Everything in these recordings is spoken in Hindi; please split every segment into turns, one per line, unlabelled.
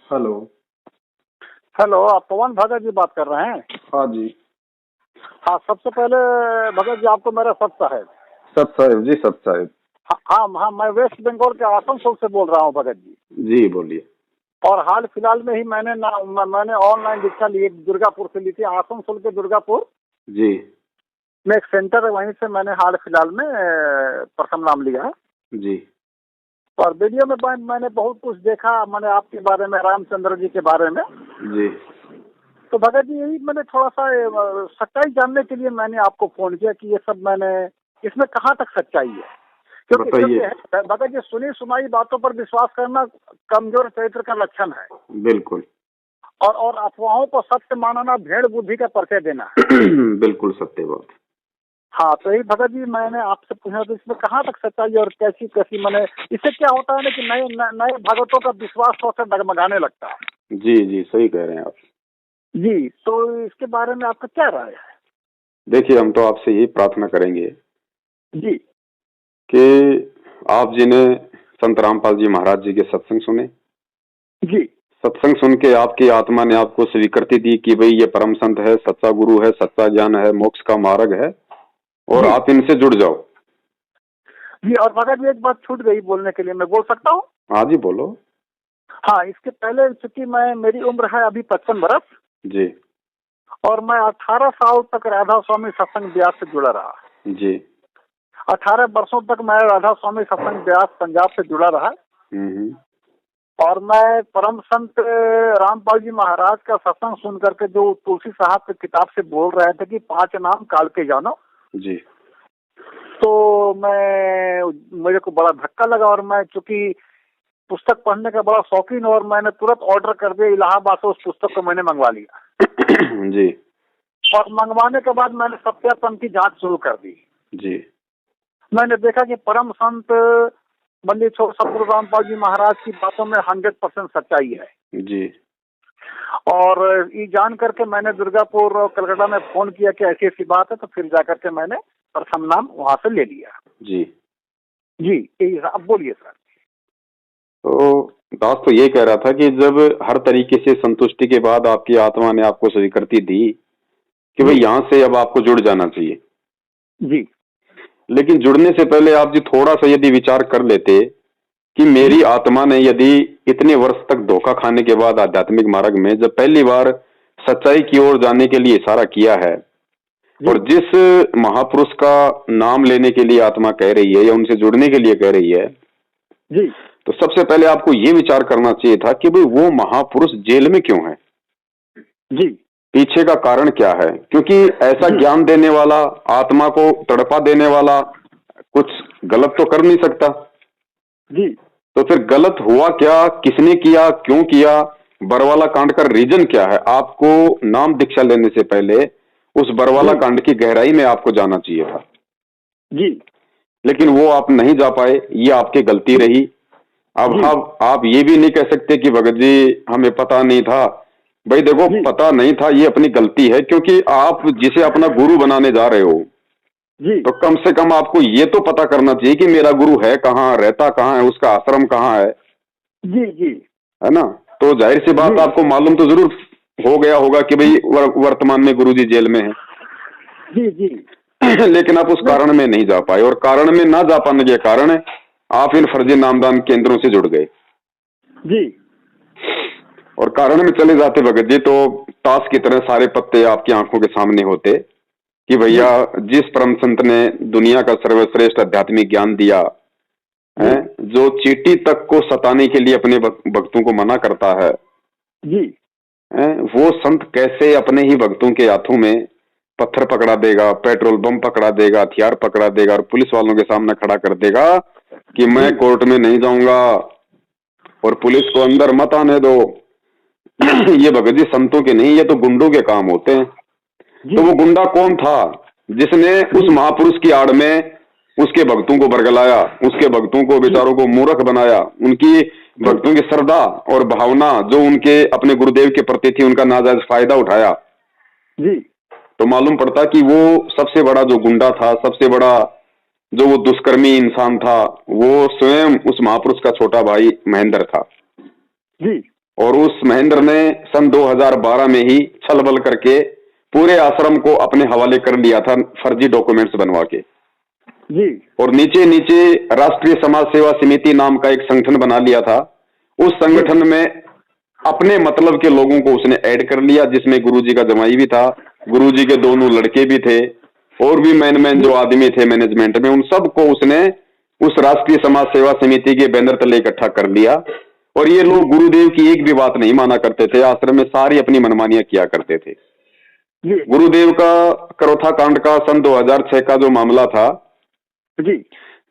हेलो।
हेलो, आप पवन भगत जी बात कर रहे हैं?
हाँ जी।
हाँ, सबसे पहले भगत जी आपको मेरा सत साहेब।
सत साहेब जी, सत साहेब।
हाँ हाँ हाँ, मैं वेस्ट बंगाल के आसनसोल से बोल रहा हूँ भगत जी।
जी बोलिए।
और हाल फिलहाल में ही मैंने ऑनलाइन दीक्षा ली, दुर्गापुर से ली थी, आसनसोल के दुर्गापुर
जी
में एक सेंटर है, वहीं से मैंने हाल फिलहाल में प्रथम नाम लिया है।
जी
और वीडियो में मैंने बहुत कुछ देखा, मैंने आपके बारे में, रामचंद्र जी के बारे में।
जी।
तो भगत जी यही मैंने थोड़ा सा सच्चाई जानने के लिए मैंने आपको फोन किया कि ये सब मैंने इसमें कहाँ तक सच्चाई है। क्योंकि भगत जी, सुनी सुनाई बातों पर विश्वास करना कमजोर चरित्र का लक्षण है।
बिल्कुल।
और अफवाहों को सत्य मानना भेड़ बुद्धि का परिचय देना है।
बिल्कुल सत्य बात।
हाँ, तो यही भगत जी मैंने आपसे पूछा, तो इसमें कहाँ तक सच्चाई और कैसी कैसी, मैंने इससे क्या होता है ना कि नए भगतों का विश्वास थोड़ा सा डगमगाने लगता है।
जी जी, सही कह रहे हैं आप।
जी, तो इसके बारे में आपका क्या राय है?
देखिए, हम तो आपसे यही प्रार्थना करेंगे
जी
कि आप जी ने संत रामपाल जी महाराज जी के सत्संग सुने।
जी
सत्संग सुन के आपकी आत्मा ने आपको स्वीकृति दी कि भाई ये परम संत है, सच्चा गुरु है, सच्चा ज्ञान है, मोक्ष का मार्ग है, और
जी
आप इनसे जुड़ जाओ।
जी। और भगत जी एक बात छूट गई बोलने के लिए, मैं बोल सकता हूँ?
हाँ जी, बोलो।
हाँ, इसके पहले चूंकि मेरी उम्र है अभी 55 बरस,
जी
और मैं 18 साल तक राधा स्वामी सत्संग ब्यास से जुड़ा रहा।
जी।
18 वर्षों तक मैं राधा स्वामी सत्संग ब्यास पंजाब से जुड़ा रहा। और मैं परम संत रामपाल जी महाराज का सत्संग सुन करके, जो तुलसी साहब की किताब से बोल रहे थे कि 5 नाम काल के जानो
जी,
तो मेरे को बड़ा धक्का लगा। और मैं चूंकि पुस्तक पढ़ने का बड़ा शौकीन, और मैंने तुरंत ऑर्डर कर दिया, इलाहाबाद से उस पुस्तक को मैंने मंगवा लिया।
जी
और मंगवाने के बाद मैंने सत्यापन की जांच शुरू कर दी।
जी।
मैंने देखा कि परम संत मंदिर छोड़ सतगुरु रामपाल जी महाराज की बातों में 100% सच्चाई है।
जी।
और ये जान करके मैंने दुर्गापुर और कलकत्ता में फोन किया कि ऐसी ऐसी बात है, तो फिर जाकर के मैंने प्रथम नाम वहां से ले लिया।
जी
जी, अब बोलिए सर।
तो दास तो ये कह रहा था कि जब हर तरीके से संतुष्टि के बाद आपकी आत्मा ने आपको स्वीकृति दी कि भाई यहाँ से अब आपको जुड़ जाना चाहिए,
जी,
लेकिन जुड़ने से पहले आप जी थोड़ा सा यदि विचार कर लेते कि मेरी आत्मा ने यदि इतने वर्ष तक धोखा खाने के बाद आध्यात्मिक मार्ग में जब पहली बार सच्चाई की ओर जाने के लिए इशारा किया है, और जिस महापुरुष का नाम लेने के लिए आत्मा कह रही है या उनसे जुड़ने के लिए कह रही है
जी,
तो सबसे पहले आपको ये विचार करना चाहिए था कि भाई वो महापुरुष जेल में क्यों है,
जी,
पीछे का कारण क्या है। क्योंकि ऐसा ज्ञान देने वाला, आत्मा को तड़पा देने वाला कुछ गलत तो कर नहीं सकता।
जी,
तो फिर गलत हुआ क्या, किसने किया, क्यों किया, बरवाला कांड का रीजन क्या है। आपको नाम दीक्षा लेने से पहले उस बरवाला कांड की गहराई में आपको जाना चाहिए था
जी,
लेकिन वो आप नहीं जा पाए, ये आपकी गलती रही। अब आप ये भी नहीं कह सकते कि भगत जी हमें पता नहीं था। भाई देखो, पता नहीं था ये अपनी गलती है, क्योंकि आप जिसे अपना गुरु बनाने जा रहे हो
जी,
तो कम से कम आपको ये तो पता करना चाहिए कि मेरा गुरु है कहाँ, रहता कहाँ है, उसका आश्रम कहाँ है।
जी, जी,
है ना। तो जाहिर सी बात आपको मालूम तो जरूर हो गया होगा कि भाई वर्तमान में गुरुजी जेल में है।
जी, जी।
लेकिन आप उस कारण में नहीं जा पाए, और कारण में ना जा पाने के कारण आप इन फर्जी नामदान केंद्रों से जुड़ गए।
जी।
और कारण में चले जाते भगत जी तो ताश की तरह सारे पत्ते आपकी आंखों के सामने होते कि भैया जिस परम संत ने दुनिया का सर्वश्रेष्ठ आध्यात्मिक ज्ञान दिया है, जो चींटी तक को सताने के लिए अपने भक्तों को मना करता है
जी,
वो संत कैसे अपने ही भक्तों के हाथों में पत्थर पकड़ा देगा, पेट्रोल बम पकड़ा देगा, हथियार पकड़ा देगा और पुलिस वालों के सामने खड़ा कर देगा कि मैं कोर्ट में नहीं जाऊंगा और पुलिस को अंदर मत आने दो। ये भगत जी संतों के नहीं, ये तो गुंडों के काम होते हैं। तो वो गुंडा कौन था जिसने उस महापुरुष की आड़ में उसके भक्तों को बरगलाया, उसके भक्तों को बेचारों को मूर्ख बनाया, उनकी भक्तों की श्रद्धा और भावना जो उनके अपने गुरुदेव के प्रति थी उनका नाजायज फायदा उठाया।
जी।
तो मालूम पड़ता कि वो सबसे बड़ा जो गुंडा था, सबसे बड़ा जो वो दुष्कर्मी इंसान था, वो स्वयं उस महापुरुष का छोटा भाई महेंद्र था।
जी।
और उस महेंद्र ने सन 2012 में ही छल बल करके पूरे आश्रम को अपने हवाले कर लिया था, फर्जी डॉक्यूमेंट्स बनवा के
जी।
और नीचे नीचे राष्ट्रीय समाज सेवा समिति नाम का एक संगठन बना लिया था। उस संगठन में अपने मतलब के लोगों को उसने ऐड कर लिया, जिसमें गुरुजी का जमाई भी था, गुरुजी के दोनों लड़के भी थे, और भी मैन जो आदमी थे मैनेजमेंट में, उन सबको उसने उस राष्ट्रीय समाज सेवा समिति के बैनर तले इकट्ठा कर लिया। और ये लोग गुरुदेव की एक भी बात नहीं माना करते थे, आश्रम में सारी अपनी मनमानियां किया करते थे। गुरुदेव का करोथा कांड का सन 2006 का जो मामला था
जी,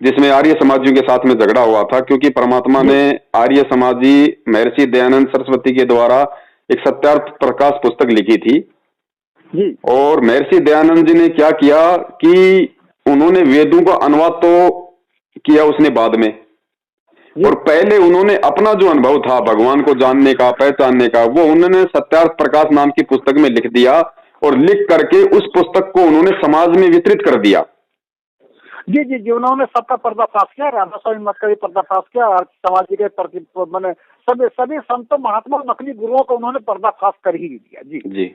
जिसमें आर्य समाजियों के साथ में झगड़ा हुआ था, क्योंकि परमात्मा ने आर्य समाजी महर्षि दयानंद सरस्वती के द्वारा एक सत्यार्थ प्रकाश पुस्तक लिखी थी
जी।
और महर्षि दयानंद जी ने क्या किया कि उन्होंने वेदों का अनुवाद तो किया उसने बाद में, और पहले उन्होंने अपना जो अनुभव था भगवान को जानने का, पहचानने का, वो उन्होंने सत्यार्थ प्रकाश नाम की पुस्तक में लिख दिया और लिख करके उस पुस्तक को उन्होंने समाज में वितरित कर दिया।
जी जी जी, उन्होंने सबका पर्दाफाश किया, राधा स्वामी मत का भी पर्दाफाश किया और समाज के प्रति मैंने सभी संतों महात्मा नकली गुरुओं को उन्होंने पर्दाफाश कर ही दिया। जी
जी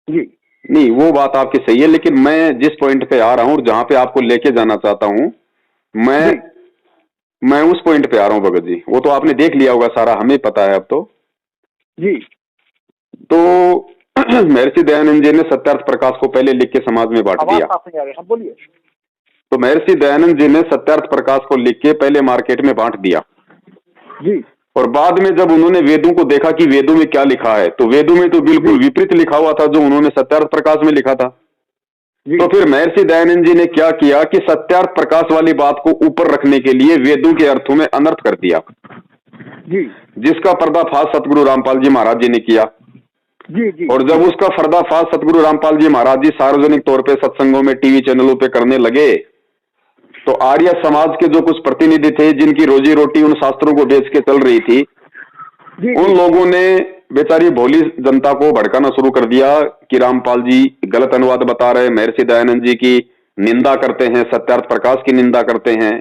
जी।
नहीं, वो बात आपकी सही है, लेकिन मैं जिस पॉइंट पे आ रहा हूँ और जहां पे आपको लेके जाना चाहता हूँ, मैं उस पॉइंट पे आ रहा हूँ भगत जी। वो तो आपने देख लिया होगा सारा, हमें पता है अब तो।
जी।
तो महर्षि दयानंद जी ने सत्यार्थ प्रकाश को पहले लिख के समाज में बांट दिया।
बोलिए।
तो महर्षि दयानंद जी ने सत्यार्थ प्रकाश को लिख के पहले मार्केट में बांट दिया
जी,
और बाद में जब उन्होंने वेदों को देखा कि वेदों में क्या लिखा है, तो वेदों में तो बिल्कुल विपरीत लिखा हुआ था जो उन्होंने सत्यार्थ प्रकाश में लिखा था। तो फिर महर्षि दयानंद जी ने क्या किया कि सत्यार्थ प्रकाश वाली बात को ऊपर रखने के लिए वेदों के अर्थों में अनर्थ कर दिया
जी,
जिसका पर्दाफाश सतगुरु रामपाल जी महाराज जी ने किया।
जी जी।
और जब उसका पर्दाफाश सतगुरु रामपाल जी महाराज जी सार्वजनिक तौर पे सत्संगों में, टीवी चैनलों पे करने लगे, तो आर्य समाज के जो कुछ प्रतिनिधि थे जिनकी रोजी रोटी उन शास्त्रों को बेच के चल रही थी, उन लोगों ने बेचारी भोली जनता को भड़काना शुरू कर दिया कि रामपाल जी गलत अनुवाद बता रहे, महर्षि दयानंद जी की निंदा करते हैं, सत्यार्थ प्रकाश की निंदा करते हैं।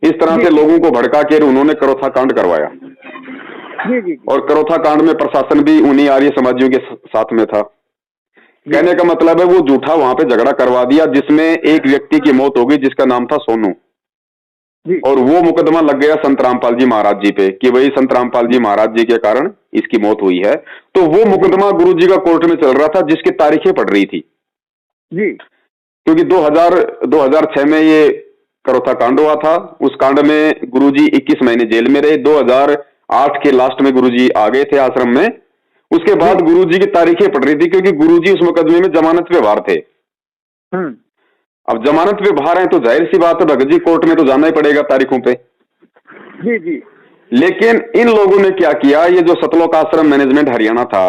इस तरह से लोगों को भड़का के उन्होंने करोथा कांड करवाया। और करोथा कांड में प्रशासन भी उन्हीं आर्य समाजियों के साथ में था। कहने का मतलब है वो झूठा वहां पे झगड़ा करवा दिया जिसमें एक व्यक्ति की मौत हो गई जिसका नाम था सोनू, और वो मुकदमा लग गया संत रामपाल जी महाराज जी पे कि वही संत रामपाल जी महाराज जी के कारण इसकी मौत हुई है। तो वो मुकदमा गुरु जी का कोर्ट में चल रहा था जिसकी तारीखें पड़ रही थी
जी,
क्योंकि 2006 में ये करोथा कांड हुआ था। उस कांड में गुरुजी 21 महीने जेल में रहे। 2008 के लास्ट में गुरुजी आ गए थे आश्रम में। उसके बाद गुरुजी की तारीखें पड़ रही थी क्योंकि गुरुजी उस मुकदमे में जमानत पे बाहर थे। अब जमानत पे बाहर हैं तो जाहिर सी बात है भगत जी कोर्ट में तो जाना ही पड़ेगा तारीखों पे।
जी जी।
लेकिन इन लोगों ने क्या किया, ये जो सतलोक आश्रम मैनेजमेंट हरियाणा था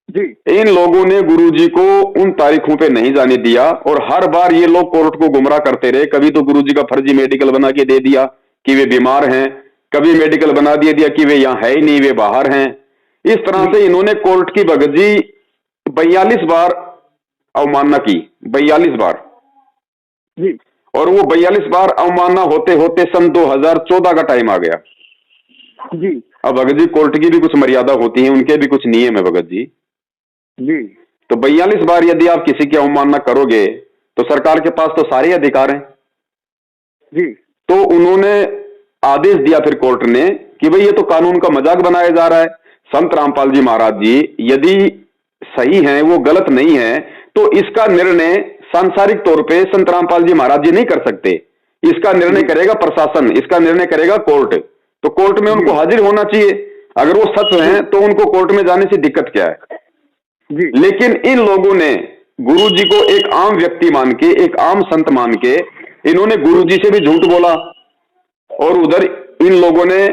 जी,
इन लोगों ने गुरुजी को उन तारीखों पे नहीं जाने दिया और हर बार ये लोग कोर्ट को गुमराह करते रहे। कभी तो गुरुजी का फर्जी मेडिकल बना के दे दिया कि वे बीमार हैं, कभी मेडिकल बना दिया कि वे यहाँ है ही नहीं, वे बाहर हैं। इस तरह से इन्होंने कोर्ट की भगत जी 42 बार अवमानना की, 42 बार
जी।
और वो 42 बार अवमानना होते होते सन 2014 का टाइम आ गया
जी।
अब भगत जी कोर्ट की भी कुछ मर्यादा होती है, उनके भी कुछ नियम है भगत जी
जी।
तो 42 बार यदि आप किसी की अवमानना करोगे तो सरकार के पास तो सारे अधिकार हैं
जी।
तो उन्होंने आदेश दिया फिर कोर्ट ने कि भाई ये तो कानून का मजाक बनाया जा रहा है। संत रामपाल जी महाराज जी यदि सही हैं, वो गलत नहीं है, तो इसका निर्णय सांसारिक तौर पे संत रामपाल जी महाराज जी नहीं कर सकते। इसका निर्णय करेगा प्रशासन, इसका निर्णय करेगा कोर्ट। तो कोर्ट में उनको हाजिर होना चाहिए। अगर वो सच हैं तो उनको कोर्ट में जाने से दिक्कत क्या है
जी।
लेकिन इन लोगों ने गुरु जी को एक आम व्यक्ति मान के, एक आम संत मान के इन्होंने गुरु जी से भी झूठ बोला और उधर इन लोगों ने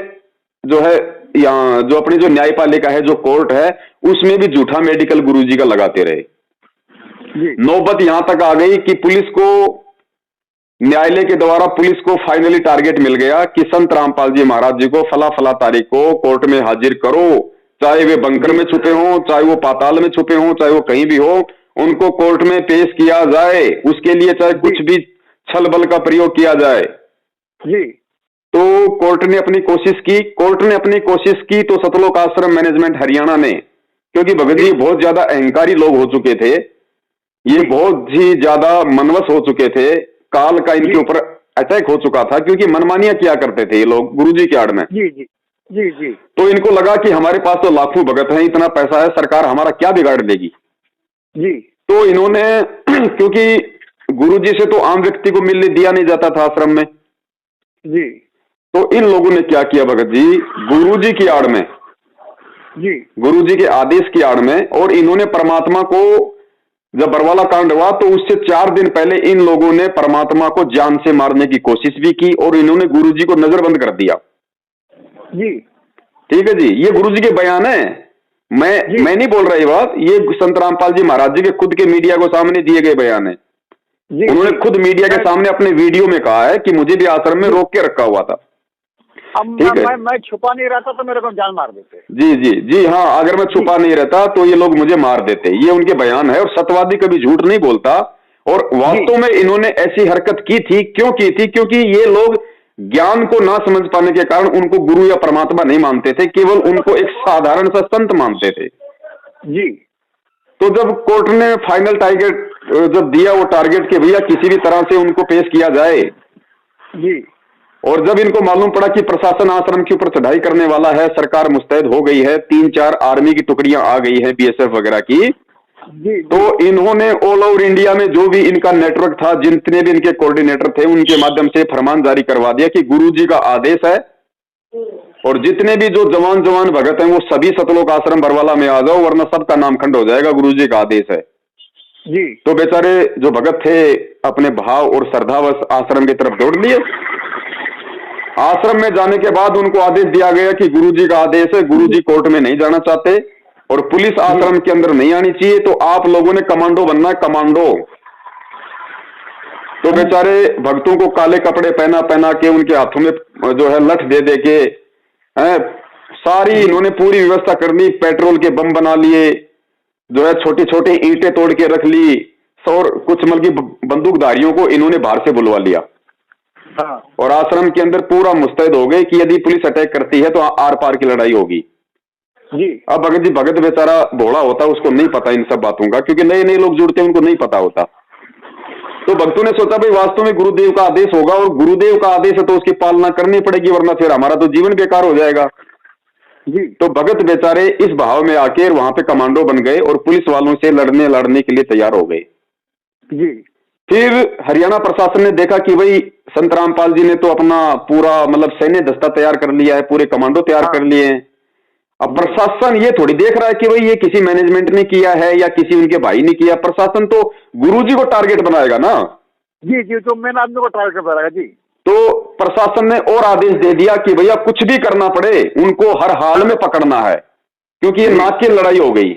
जो है यहाँ जो अपनी जो न्यायपालिका है, जो कोर्ट है, उसमें भी झूठा मेडिकल गुरु जी का लगाते रहे। नौबत यहां तक आ गई कि पुलिस को, न्यायालय के द्वारा पुलिस को फाइनली टारगेट मिल गया कि संत रामपाल जी महाराज जी को फला फला तारीख को कोर्ट में हाजिर करो, चाहे वे बंकर में छुपे हों, चाहे वो पाताल में छुपे हों, चाहे वो कहीं भी हो, उनको कोर्ट में पेश किया जाए। उसके लिए चाहे कुछ भी छल बल का प्रयोग किया जाए।
जी।
तो कोर्ट ने अपनी कोशिश की तो सतलोक आश्रम मैनेजमेंट हरियाणा ने, क्योंकि भगत जी बहुत ज्यादा अहंकारी लोग हो चुके थे, ये बहुत ही ज्यादा मनवस हो चुके थे, काल का इनके ऊपर अटैक हो चुका था, क्योंकि मनमानियां किया करते थे ये लोग गुरुजी की आड़ में।
जी जी जी जी।
तो इनको लगा कि हमारे पास तो लाखों भगत हैं, इतना पैसा है, सरकार हमारा क्या बिगाड़ देगी
जी।
तो इन्होंने क्योंकि गुरुजी से तो आम व्यक्ति को मिलने दिया नहीं जाता था आश्रम में
जी,
तो इन लोगों ने क्या किया भगत जी, गुरुजी की आड़ में,
जी
गुरुजी के आदेश की आड़ में, और इन्होंने परमात्मा को, जब बरवाला कांड हुआ तो उससे 4 दिन पहले इन लोगों ने परमात्मा को जान से मारने की कोशिश भी की, और इन्होंने गुरुजी को नजरबंद कर दिया
जी।
ठीक है जी, ये गुरुजी के बयान है, मैं नहीं बोल रहा ये बात, ये संत रामपाल जी महाराज जी के खुद के मीडिया को सामने दिए गए बयान है। उन्होंने खुद मीडिया के सामने अपने वीडियो में कहा है कि मुझे भी आश्रम में रोक के रखा हुआ था।
अब मैं छुपा नहीं रहता तो मेरे को जान मार देते।
जी जी जी हाँ, अगर मैं छुपा नहीं रहता तो ये लोग मुझे मार देते, ये उनके बयान है। और सत्यवादी कभी झूठ नहीं बोलता, और वास्तव में इन्होंने ऐसी हरकत की थी, क्यों की थी, क्योंकि ये लोग ज्ञान को ना समझ पाने के कारण उनको गुरु या परमात्मा नहीं मानते थे, केवल उनको एक साधारण सा संत मानते थे
जी।
तो जब कोर्ट ने फाइनल टारगेट जब दिया, वो टारगेट के भैया किसी भी तरह से उनको पेश किया जाए
जी,
और जब इनको मालूम पड़ा कि प्रशासन आश्रम के ऊपर चढ़ाई करने वाला है, सरकार मुस्तैद हो गई है, 3-4 आर्मी की टुकड़ियां आ गई है बीएसएफ वगैरह की, तो इन्होंने ऑल ओवर इंडिया में जो भी इनका नेटवर्क था, जितने भी इनके कोऑर्डिनेटर थे, उनके माध्यम से फरमान जारी करवा दिया कि गुरुजी का आदेश है और जितने भी जो जवान भगत हैं वो सभी सतलोक आश्रम बरवाला में आ जाओ, वरना सबका नाम खंड हो जाएगा, गुरुजी का आदेश है
जी।
तो बेचारे जो भगत थे अपने भाव और श्रद्धावश आश्रम की तरफ दौड़ लिए। आश्रम में जाने के बाद उनको आदेश दिया गया कि गुरुजी का आदेश है, गुरुजी कोर्ट में नहीं जाना चाहते और पुलिस आश्रम के अंदर नहीं आनी चाहिए, तो आप लोगों ने कमांडो बनना है, कमांडो। तो बेचारे भक्तों को काले कपड़े पहना पहना के उनके हाथों में जो है लठ दे दे के सारी इन्होंने पूरी व्यवस्था कर ली, पेट्रोल के बम बना लिए, जो है छोटी छोटी ईंटें तोड़ के रख ली, और कुछ मतलब बंदूकधारियों को इन्होंने बाहर से बुलवा लिया।
हाँ।
और आश्रम के अंदर पूरा मुस्तैद हो गए कि यदि पुलिस अटैक करती है तो आर पार की लड़ाई होगी
जी।
अब भगत बेचारा भोला होता, उसको नहीं पता इन सब बातों का, क्योंकि नए नए लोग जुड़ते हैं, उनको नहीं पता होता। तो भक्तों ने सोचा भाई वास्तव में गुरुदेव का आदेश होगा, और गुरुदेव का आदेश है तो उसकी पालना करनी पड़ेगी, वरना फिर हमारा तो जीवन बेकार हो जाएगा
जी।
तो भगत बेचारे इस भाव में आके वहां पे कमांडो बन गए और पुलिस वालों से लड़ने के लिए तैयार हो गए
जी।
फिर हरियाणा प्रशासन ने देखा कि भाई संत रामपाल जी ने तो अपना पूरा मतलब सैन्य दस्ता तैयार कर लिया है, पूरे कमांडो तैयार कर लिए हैं। अब प्रशासन ये थोड़ी देख रहा है कि भाई ये किसी मैनेजमेंट ने किया है या किसी उनके भाई ने किया, प्रशासन तो गुरुजी को टारगेट बनाएगा ना।
जी जी, तो मेन आदमी को टारगेट बनाएगा जी।
तो प्रशासन ने और आदेश दे दिया कि भैया कुछ भी करना पड़े उनको हर हाल में पकड़ना है, क्योंकि ये नाक की लड़ाई हो गई।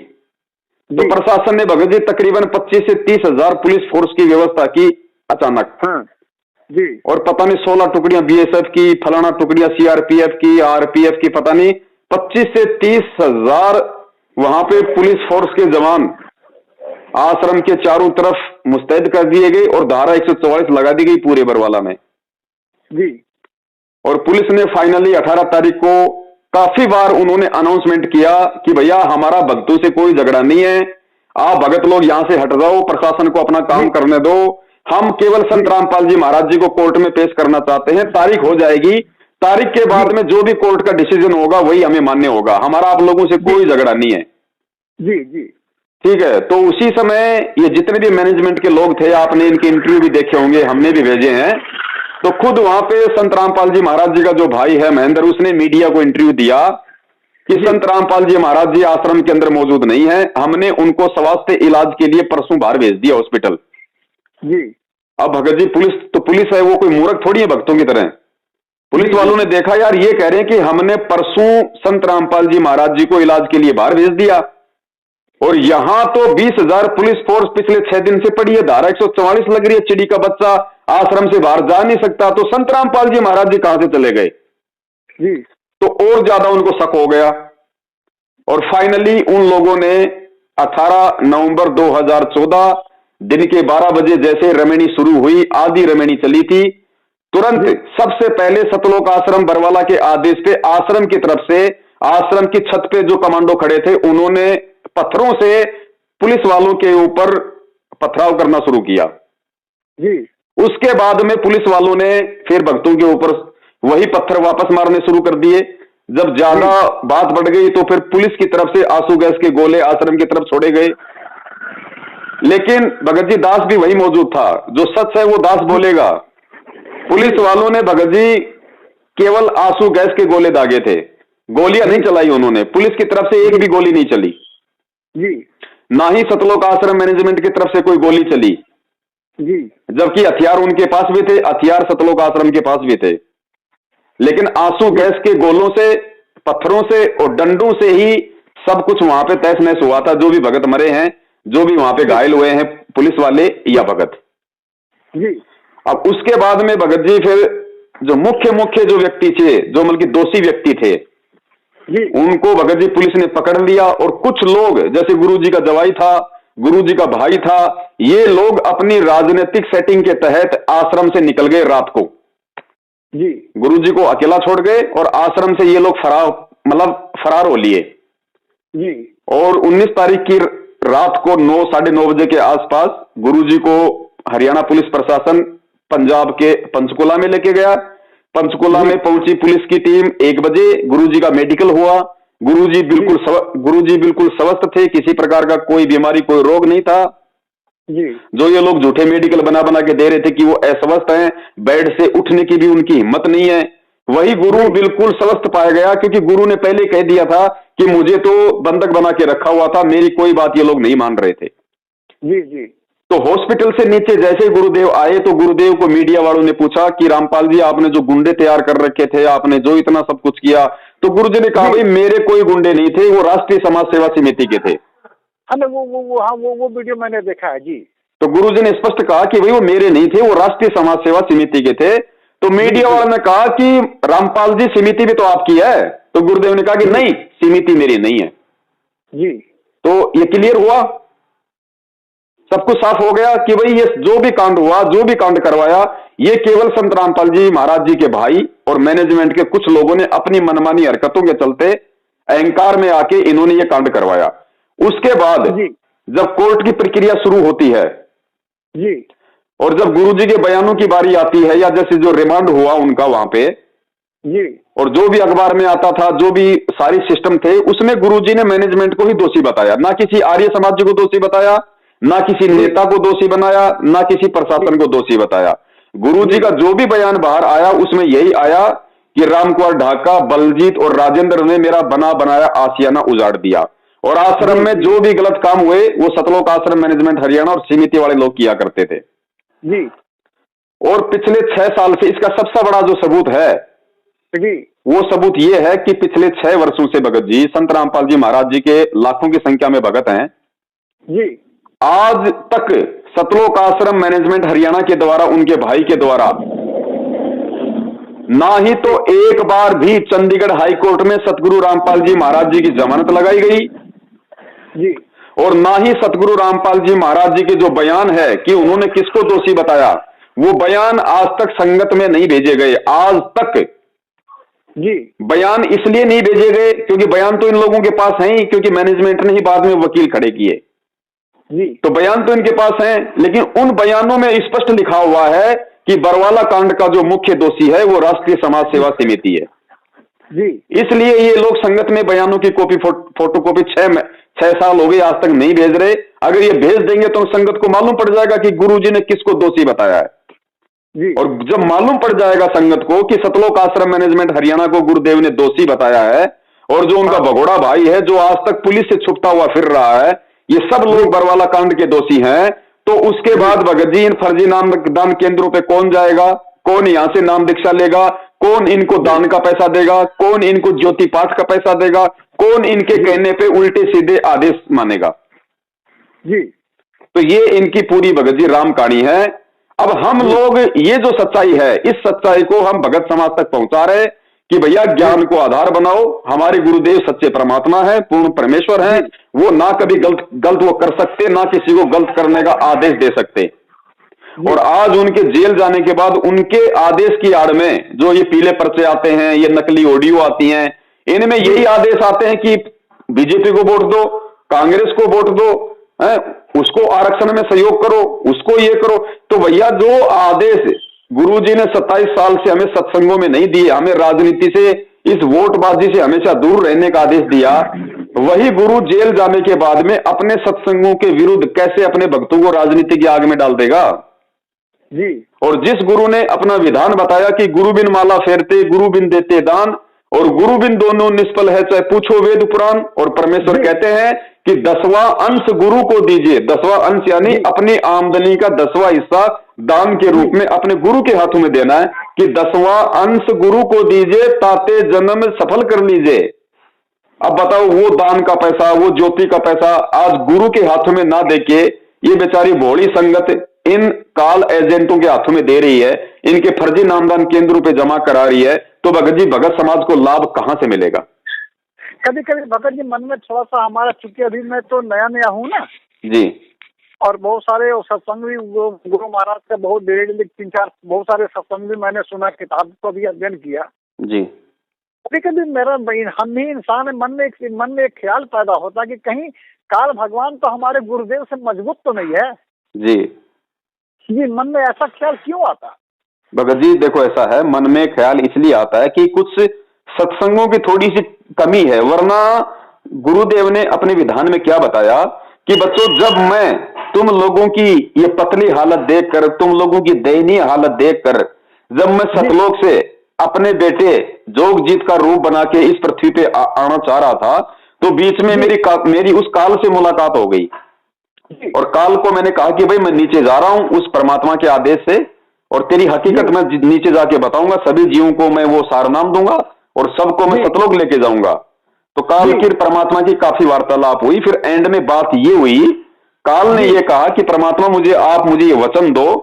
तो प्रशासन ने भगत जी तकरीबन 25 से 30 हजार पुलिस फोर्स की व्यवस्था की अचानक।
हाँ, जी।
और पता नहीं 16 टुकड़ियां बीएसएफ की, फलाना टुकड़ियां सीआरपीएफ की, आरपीएफ की, पता नहीं 25 से 30 हजार वहां पे पुलिस फोर्स के जवान आश्रम के चारों तरफ मुस्तैद कर दिए गए और धारा 144 लगा दी गई पूरे बरवाला में
जी।
और पुलिस ने फाइनली 18 तारीख को काफी बार उन्होंने अनाउंसमेंट किया कि भैया हमारा भक्तों से कोई झगड़ा नहीं है, आप भगत लोग यहां से हट जाओ, प्रशासन को अपना काम करने दो, हम केवल संत रामपाल जी महाराज जी को कोर्ट में पेश करना चाहते हैं, तारीख हो जाएगी, तारीख के बाद में जो भी कोर्ट का डिसीजन होगा वही हमें मान्य होगा, हमारा आप लोगों से कोई झगड़ा नहीं है।
जी जी,
ठीक है। तो उसी समय ये जितने भी मैनेजमेंट के लोग थे, आपने इनके इंटरव्यू भी देखे होंगे, हमने भी भेजे हैं, तो खुद वहां पे संत रामपाल जी महाराज जी का जो भाई है महेंद्र, उसने मीडिया को इंटरव्यू दिया कि संत रामपाल जी महाराज जी आश्रम के अंदर मौजूद नहीं है, हमने उनको स्वास्थ्य इलाज के लिए परसों बाहर भेज दिया हॉस्पिटल
जी।
अब भगत जी पुलिस है, वो कोई मूर्ख थोड़ी है भक्तों की तरह। पुलिस वालों ने देखा यार ये कह रहे हैं कि हमने परसों संत रामपाल जी महाराज जी को इलाज के लिए बाहर भेज दिया, और यहां तो 20,000 पुलिस फोर्स पिछले 6 दिन से पड़ी है, धारा 144 लग रही है, चिड़ी का बच्चा आश्रम से बाहर जा नहीं सकता, तो संत रामपाल जी महाराज जी कहां से चले गए
जी।
तो और ज्यादा उनको शक हो गया। और फाइनली उन लोगों ने 18 नवंबर 2014 दिन के 12 बजे जैसे रमेणी शुरू हुई, आधी रमेणी चली थी, तुरंत सबसे पहले सतलोक आश्रम बरवाला के आदेश पे आश्रम की तरफ से, आश्रम की छत पे जो कमांडो खड़े थे उन्होंने पत्थरों से पुलिस वालों के ऊपर पथराव करना शुरू किया
जी।
उसके बाद में पुलिस वालों ने फिर भक्तों के ऊपर वही पत्थर वापस मारने शुरू कर दिए। जब ज्यादा बात बढ़ गई तो फिर पुलिस की तरफ से आंसू गैस के गोले आश्रम की तरफ छोड़े गए। लेकिन भगत जी दास भी वही मौजूद था, जो सच है वो दास बोलेगा। पुलिस वालों ने भगत जी केवल आंसू गैस के गोले दागे थे, गोलियां नहीं चलाई उन्होंने, पुलिस की तरफ से एक भी गोली नहीं चली
जी।
ना ही सतलोक आश्रम मैनेजमेंट की तरफ से कोई गोली चली
जी।
जबकि हथियार उनके पास भी थे, हथियार सतलोक आश्रम के पास भी थे। लेकिन आंसू गैस के गोलों से, पत्थरों से और डंडों से ही सब कुछ वहां पे तहस नहस हुआ था। जो भी भगत मरे हैं, जो भी वहां पे घायल हुए हैं, पुलिस वाले या भगत
जी।
अब उसके बाद में भगत जी फिर जो मुख्य जो व्यक्ति थे, जो मतलब कि दोषी व्यक्ति थे
जी,
उनको भगत जी पुलिस ने पकड़ लिया। और कुछ लोग जैसे गुरु जी का जवाई था, गुरु जी का भाई था, ये लोग अपनी राजनीतिक सेटिंग के तहत आश्रम से निकल गए रात को
जी।
गुरु जी को अकेला छोड़ गए और आश्रम से ये लोग फरार हो लिए
जी।
और 19 तारीख की रात को 9 साढ़े 9 बजे के आसपास गुरु जी को हरियाणा पुलिस प्रशासन पंजाब के पंचकुला में लेके गया। पंचकुला में पहुंची पुलिस की टीम 1 बजे, गुरु जी का मेडिकल हुआ। गुरु जी बिल्कुल स्वस्थ थे, किसी प्रकार का कोई बीमारी, कोई रोग नहीं था
जी।
जो ये लोग झूठे मेडिकल बना के दे रहे थे कि वो अस्वस्थ हैं, बेड से उठने की भी उनकी हिम्मत नहीं है, वही गुरु बिल्कुल स्वस्थ पाया गया। क्योंकि गुरु ने पहले कह दिया था कि मुझे तो बंधक बना के रखा हुआ था, मेरी कोई बात ये लोग नहीं मान रहे थे।
जी। जी।
तो हॉस्पिटल से नीचे जैसे ही गुरुदेव आए तो गुरुदेव को मीडिया वालों ने पूछा कि रामपाल जी आपने जो गुंडे तैयार कर रखे थे, आपने जो इतना सब कुछ किया, तो गुरु जी ने कहा भाई मेरे कोई गुंडे नहीं थे, वो राष्ट्रीय समाज सेवा समिति के थे।
हाँ, वो वीडियो मैंने देखा है जी।
तो गुरु जी ने स्पष्ट कहा कि भाई वो मेरे नहीं थे, वो राष्ट्रीय समाज सेवा समिति के थे। तो मीडिया वालों ने कहा कि रामपाल जी समिति भी तो आपकी है। तो गुरुदेव ने कहा कि नहीं, समिति मेरी नहीं है
जी।
तो ये क्लियर हुआ, सब कुछ साफ हो गया कि भाई ये जो भी कांड हुआ, जो भी कांड करवाया, ये केवल संत रामपाल जी महाराज जी के भाई और मैनेजमेंट के कुछ लोगों ने अपनी मनमानी हरकतों के चलते अहंकार में आके इन्होंने ये कांड करवाया। उसके बाद जब कोर्ट की प्रक्रिया शुरू होती है
जी,
और जब गुरु जी के बयानों की बारी आती है, या जैसे जो रिमांड हुआ उनका वहां पे
जी,
और जो भी अखबार में आता था, जो भी सारी सिस्टम थे, उसमें गुरु जी ने मैनेजमेंट को ही दोषी बताया, ना किसी आर्य समाज को दोषी बताया, ना किसी नेता को दोषी बनाया, ना किसी प्रशासन को दोषी बताया। गुरु जी का जो भी बयान बाहर आया उसमें यही आया कि रामकुमार ढाका, बलजीत और राजेंद्र ने मेरा बना बनाया आशियाना उजाड़ दिया और आश्रम में जो भी गलत काम हुए वो सतलोक आश्रम मैनेजमेंट हरियाणा और समिति वाले लोग किया करते थे
जी।
और पिछले 6 साल से इसका सबसे बड़ा जो सबूत है
जी,
वो सबूत ये है कि पिछले 6 वर्षों से भगत जी, संत रामपाल जी महाराज जी के लाखों की संख्या में भगत हैं
जी।
आज तक सतलोक आश्रम मैनेजमेंट हरियाणा के द्वारा, उनके भाई के द्वारा, ना ही तो एक बार भी चंडीगढ़ हाई कोर्ट में सतगुरु रामपाल जी महाराज जी की जमानत लगाई गई
जी,
और ना ही सतगुरु रामपाल जी महाराज जी के जो बयान है कि उन्होंने किसको दोषी बताया, वो बयान आज तक संगत में नहीं भेजे गए। आज तक
जी।
बयान इसलिए नहीं भेजे गए क्योंकि बयान तो इन लोगों के पास है ही, क्योंकि मैनेजमेंट ने ही बाद में वकील खड़े किए
जी।
तो बयान तो इनके पास हैं, लेकिन उन बयानों में स्पष्ट लिखा हुआ है कि बरवाला कांड का जो मुख्य दोषी है वो राष्ट्रीय समाज सेवा समिति है
जी।
इसलिए ये लोग संगत में बयानों की कॉपी, फोटोकॉपी 6 साल हो गए आज तक नहीं भेज रहे। अगर ये भेज देंगे तो संगत को मालूम पड़ जाएगा कि गुरुजी ने किसको दोषी बताया है
जी।
और जब मालूम पड़ जाएगा संगत को कि सतलोक आश्रम मैनेजमेंट हरियाणा को गुरुदेव ने दोषी बताया है और जो उनका भगोड़ा भाई है जो आज तक पुलिस से छुपता हुआ फिर रहा है, ये सब लोग बरवाला कांड के दोषी हैं, तो उसके बाद भगत जी इन फर्जी नाम दान केंद्रों पे कौन जाएगा, कौन यहां से नाम दीक्षा लेगा, कौन इनको दान का पैसा देगा, कौन इनको ज्योति पाठ का पैसा देगा, कौन इनके कहने पे उल्टे सीधे आदेश मानेगा
जी।
तो ये इनकी पूरी भगत जी राम कहानी है। अब हम लोग ये जो सच्चाई है, इस सच्चाई को हम भगत समाज तक पहुंचा रहे कि भैया ज्ञान को आधार बनाओ, हमारे गुरुदेव सच्चे परमात्मा है, पूर्ण परमेश्वर है, वो ना कभी गलत वो कर सकते, ना किसी को गलत करने का आदेश दे सकते। और आज उनके जेल जाने के बाद उनके आदेश की आड़ में जो ये पीले पर्चे आते हैं, ये नकली ऑडियो आती हैं, इनमें यही आदेश आते हैं कि बीजेपी को वोट दो, कांग्रेस को वोट दो, है उसको आरक्षण में सहयोग करो, उसको ये करो। तो भैया जो आदेश गुरुजी ने 27 साल से हमें सत्संगों में नहीं दिए, हमें राजनीति से, इस वोटबाजी से हमेशा दूर रहने का आदेश दिया, वही गुरु जेल जाने के बाद में अपने सत्संगों के विरुद्ध कैसे अपने भक्तों को राजनीति की आग में डाल देगा
जी।
और जिस गुरु ने अपना विधान बताया कि गुरु बिन माला फेरते, गुरु बिन देते दान, और गुरु बिन दोनों निष्फल है चाहे पूछो वेद पुराण, और परमेश्वर कहते हैं कि 10वां अंश गुरु को दीजिए। 10वां अंश यानी अपनी आमदनी का 10वां हिस्सा दान के रूप में अपने गुरु के हाथों में देना है कि 10वां अंश गुरु को दीजिए, ताते जन्म सफल कर लीजिए। अब बताओ, वो दान का पैसा, वो ज्योति का पैसा आज गुरु के हाथों में ना देके ये बेचारी भोली संगत इन काल एजेंटों के हाथों में दे रही है, इनके फर्जी नामदान केंद्रों पे जमा करा रही है, तो भगत जी भगत समाज को लाभ कहां से मिलेगा?
कभी कभी भगत जी मन में थोड़ा सा हमारा, चूंकि अभी मैं तो नया नया हूँ ना
जी, और
बहुत सारे सत्संग भी गुरु महाराज का बहुत डेढ़ 3-4 बहुत सारे सत्संग भी मैंने सुना, किताब को भी अध्ययन किया
जी।
कभी कभी मेरा हम ही इंसान है, मन में एक ख्याल पैदा होता कि कहीं काल भगवान तो हमारे गुरुदेव से मजबूत तो नहीं है
जी।
मन में ऐसा ख्याल क्यों आता?
भगत जी देखो, ऐसा है, मन में ख्याल इसलिए आता है कि कुछ सत्संगों की थोड़ी सी कमी है, वरना गुरुदेव ने अपने विधान में क्या बताया कि बच्चों, जब मैं तुम लोगों की ये पतली हालत देखकर, तुम लोगों की दयनीय हालत देखकर, जब मैं सतलोक से अपने बेटे जोगजीत का रूप बना के इस पृथ्वी पे आना चाह रहा था, तो बीच में मेरी उस काल से मुलाकात हो गई, और काल को मैंने कहा कि भाई मैं नीचे जा रहा हूं उस परमात्मा के आदेश से, और तेरी हकीकत मैं नीचे जाके बताऊंगा, सभी जीवों को मैं वो सार नाम दूंगा और सबको मैं सतलोक लेके जाऊंगा। तो काल की परमात्मा की काफी वार्तालाप हुई, फिर एंड में बात ये हुई, काल ने ये कहा कि परमात्मा आप मुझे ये वचन दो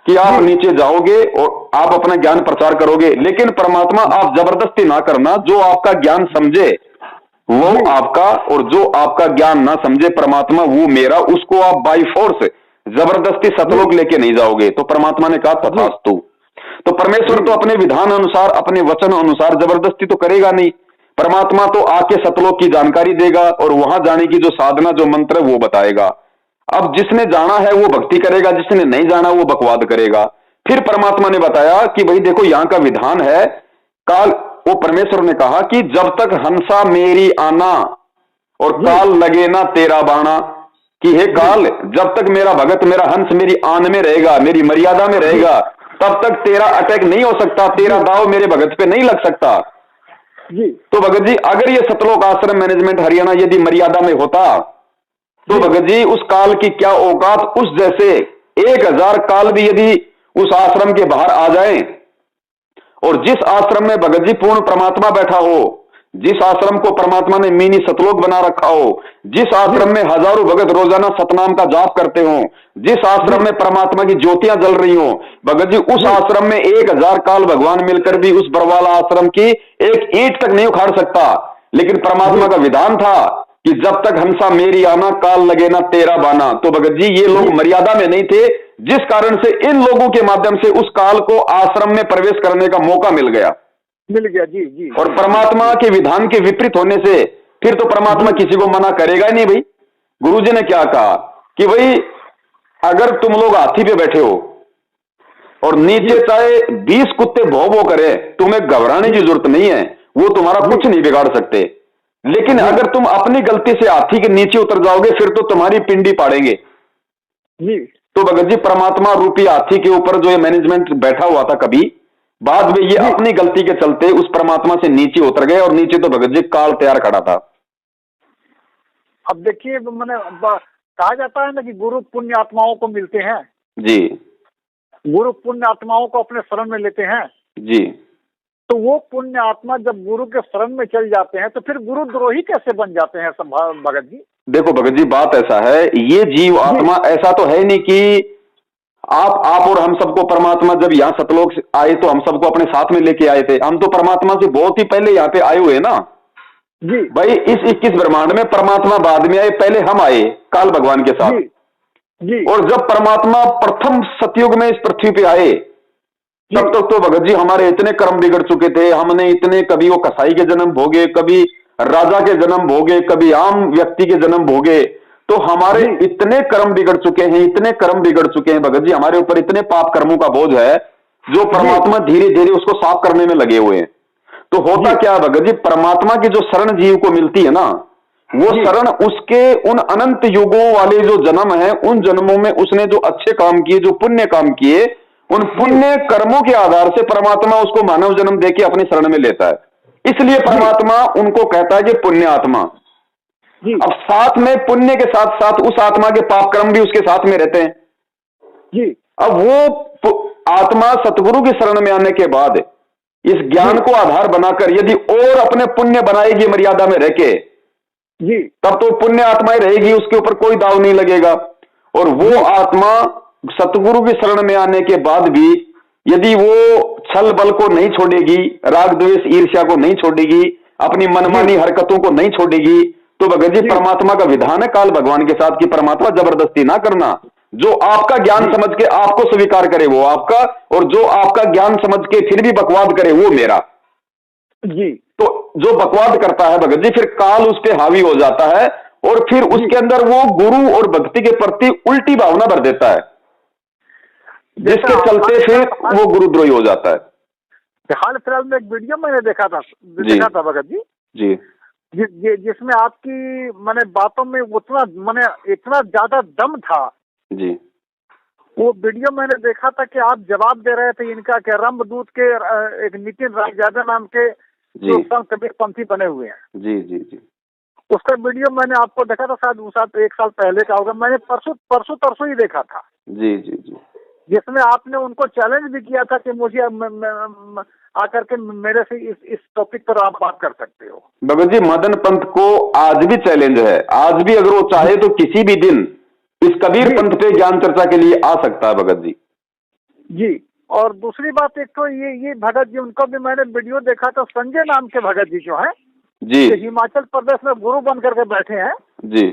कि आप नीचे जाओगे और आप अपना ज्ञान प्रचार करोगे, लेकिन परमात्मा आप जबरदस्ती ना करना, जो आपका ज्ञान समझे वो आपका, और जो आपका ज्ञान ना समझे परमात्मा वो मेरा, उसको आप बाई फोर्स जबरदस्ती सतलोक लेके नहीं जाओगे। तो परमात्मा ने कहा तथास्तु। तो परमेश्वर तो अपने विधान अनुसार, अपने वचन अनुसार जबरदस्ती तो करेगा नहीं, परमात्मा तो आके सतलोक की जानकारी देगा और वहां जाने की जो साधना, जो मंत्र है वो बताएगा। अब जिसने जाना है वो भक्ति करेगा, जिसने नहीं जाना वो बकवाद करेगा। फिर परमात्मा ने बताया कि भाई देखो, यहां का विधान है, काल, वो परमेश्वर ने कहा कि जब तक हंसा मेरी आना और काल लगे ना तेरा बाणा, कि हे काल, जब तक मेरा भगत, मेरा हंस मेरी आन में रहेगा, मेरी मर्यादा में रहेगा, तब तक तेरा अटैक नहीं हो सकता, तेरा दाव मेरे भगत पे नहीं लग सकता
जी।
तो भगत जी, अगर ये सतलोक आश्रम मैनेजमेंट हरियाणा यदि मर्यादा में होता तो भगत जी उस काल की क्या औकात, उस जैसे 1000 काल भी यदि उस आश्रम के बाहर आ जाएं, और जिस आश्रम में भगत जी पूर्ण परमात्मा बैठा हो, जिस आश्रम को परमात्मा ने मिनी सतलोक बना रखा हो, जिस आश्रम में हजारों भगत रोजाना सतनाम का जाप करते हो, जिस आश्रम में परमात्मा की ज्योतियां जल रही हो, भगत जी उस आश्रम में 1000 काल भगवान मिलकर भी उस बरवाला आश्रम की एक ईंट तक नहीं उखाड़ सकता। लेकिन परमात्मा का विधान था कि जब तक हंसा मेरी आना, काल लगे ना तेरा बाना। तो भगत जी ये लोग मर्यादा में नहीं थे, जिस कारण से इन लोगों के माध्यम से उस काल को आश्रम में प्रवेश करने का मौका मिल गया
जी जी।
और परमात्मा के विधान के विपरीत होने से फिर तो परमात्मा किसी को मना करेगा ही नहीं। भाई गुरुजी ने क्या कहा कि भाई अगर तुम लोग हाथी पे बैठे हो और नीचे चाहे 20 कुत्ते भौ भौ करे, तुम्हें घबराने की जरूरत नहीं है, वो तुम्हारा कुछ नहीं बिगाड़ सकते। लेकिन अगर तुम अपनी गलती से हाथी के नीचे उतर जाओगे, फिर तो तुम्हारी पिंडी पाड़ेंगे
जी।
तो भगत जी परमात्मा रूपी हाथी के ऊपर जो ये मैनेजमेंट बैठा हुआ था, कभी बाद में ये अपनी गलती के चलते उस परमात्मा से नीचे उतर गए, और नीचे तो भगत जी काल तैयार खड़ा था।
अब देखिए, मैंने कहा जाता है ना कि गुरु पुण्य आत्माओं को मिलते हैं
जी,
गुरु पुण्य आत्माओं को अपने शरण में लेते हैं
जी।
तो वो पुण्य आत्मा जब गुरु के शरण में चल जाते हैं तो फिर गुरु द्रोही कैसे बन जाते हैं भगत जी?
देखो भगत जी, बात ऐसा है, ये जीव आत्मा ऐसा तो है नहीं कि आप और हम सबको परमात्मा जब यहाँ सतलोक से आए तो हम सबको अपने साथ में लेके आए थे। हम तो परमात्मा से बहुत ही पहले यहाँ पे आए हुए ना
जी।
भाई, इस 21 ब्रह्मांड में परमात्मा बाद में आए, पहले हम आए काल भगवान के साथ।
जी।
और जब परमात्मा प्रथम सतयुग में इस पृथ्वी पे आए, तब तक तो भगत जी हमारे इतने कर्म बिगड़ चुके थे, हमने इतने, कभी वो कसाई के जन्म भोगे, कभी राजा के जन्म भोगे, कभी आम व्यक्ति के जन्म भोगे, तो हमारे इतने कर्म बिगड़ चुके हैं, इतने कर्म बिगड़ चुके हैं भगत जी, हमारे ऊपर इतने पाप कर्मों का बोझ है, जो परमात्मा धीरे धीरे उसको साफ करने में लगे हुए हैं। तो होता क्या भगत जी, परमात्मा की जो शरण जीव को मिलती है ना, वो शरण उसके उन अनंत युगों वाले जो जन्म है, उन जन्मों में उसने जो अच्छे काम किए, जो पुण्य काम किए, उन पुण्य कर्मों के आधार से परमात्मा उसको मानव जन्म देके अपनी शरण में लेता है। इसलिए परमात्मा उनको कहता है कि पुण्य आत्मा। अब साथ में पुण्य के साथ साथ उस आत्मा के पाप कर्म भी उसके साथ में रहते हैं
जी।
अब वो आत्मा सतगुरु की शरण में आने के बाद इस ज्ञान को आधार बनाकर यदि और अपने पुण्य बनाएगी मर्यादा में रहके,
जी,
तब तो पुण्य आत्माएं रहेगी, उसके ऊपर कोई दाव नहीं लगेगा। और वो आत्मा सतगुरु की शरण में आने के बाद भी यदि वो छल बल को नहीं छोड़ेगी, राग द्वेष ईर्ष्या को नहीं छोड़ेगी, अपनी मनमानी हरकतों को नहीं छोड़ेगी, तो भगत जी परमात्मा का विधान है काल भगवान के साथ कि परमात्मा जबरदस्ती ना करना, जो आपका ज्ञान समझ के आपको स्वीकार करे वो आपका, और जो आपका ज्ञान समझ के फिर भी बकवाद करे वो मेरा।
जी।
तो जो बकवाद करता है भगत जी, फिर काल उस पर हावी हो जाता है और फिर उसके अंदर वो गुरु और भक्ति के प्रति उल्टी भावना भर देता है, जिसके चलते फिर वो गुरुद्रोही हो जाता है।
हाल फिलहाल में एक वीडियो मैंने देखा था भगत जी,
जी,
जिसमें आपकी मैंने बातों में उतना मैंने इतना ज्यादा दम था
जी।
वो वीडियो मैंने देखा था कि आप जवाब दे रहे थे इनका कि रंभदूत के एक नितिन रायजादा नाम के जो संत कबीरपंथी बने हुए हैं।
जी जी जी।
उसका वीडियो मैंने आपको देखा था, शायद एक साल पहले का होगा, मैंने परसों ही देखा था।
जी जी जी।
जिसमें आपने उनको चैलेंज भी किया था कि मुझे आकर के मेरे से इस टॉपिक पर आप बात कर सकते हो।
भगत जी मदन पंथ को आज भी चैलेंज है, आज भी अगर वो चाहे तो किसी भी दिन इस कबीर पंथ पे ज्ञान चर्चा के लिए आ सकता है भगत जी।
जी। और दूसरी बात एक तो ये भगत जी उनको भी मैंने वीडियो देखा था, संजय नाम के भगत जी जो है
जी,
हिमाचल प्रदेश में गुरु बन करके बैठे हैं
जी,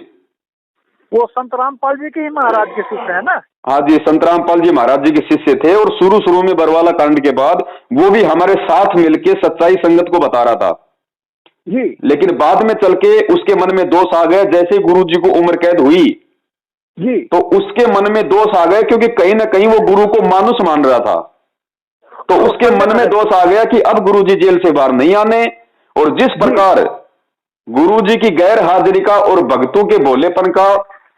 वो संत रामपाल जी के ही महाराज के शिष्य है ना।
हाँ जी, संत रामपाल जी महाराज जी के शिष्य थे और शुरू में बरवाला कांड के बाद वो भी हमारे साथ मिलके सच्चाई संगत को बता रहा था
जी।
लेकिन बाद में चल के उसके मन में दोष आ गए, जैसे गुरु जी को उम्र कैद हुई
जी,
तो उसके मन में दोष आ गए, क्योंकि कहीं ना कहीं वो गुरु को मानुस मान रहा था, तो उसके मन में दोष आ गया कि अब गुरु जी जेल से बाहर नहीं आने। और जिस प्रकार गुरु जी की गैर हाजिरी का और भक्तों के भोलेपन का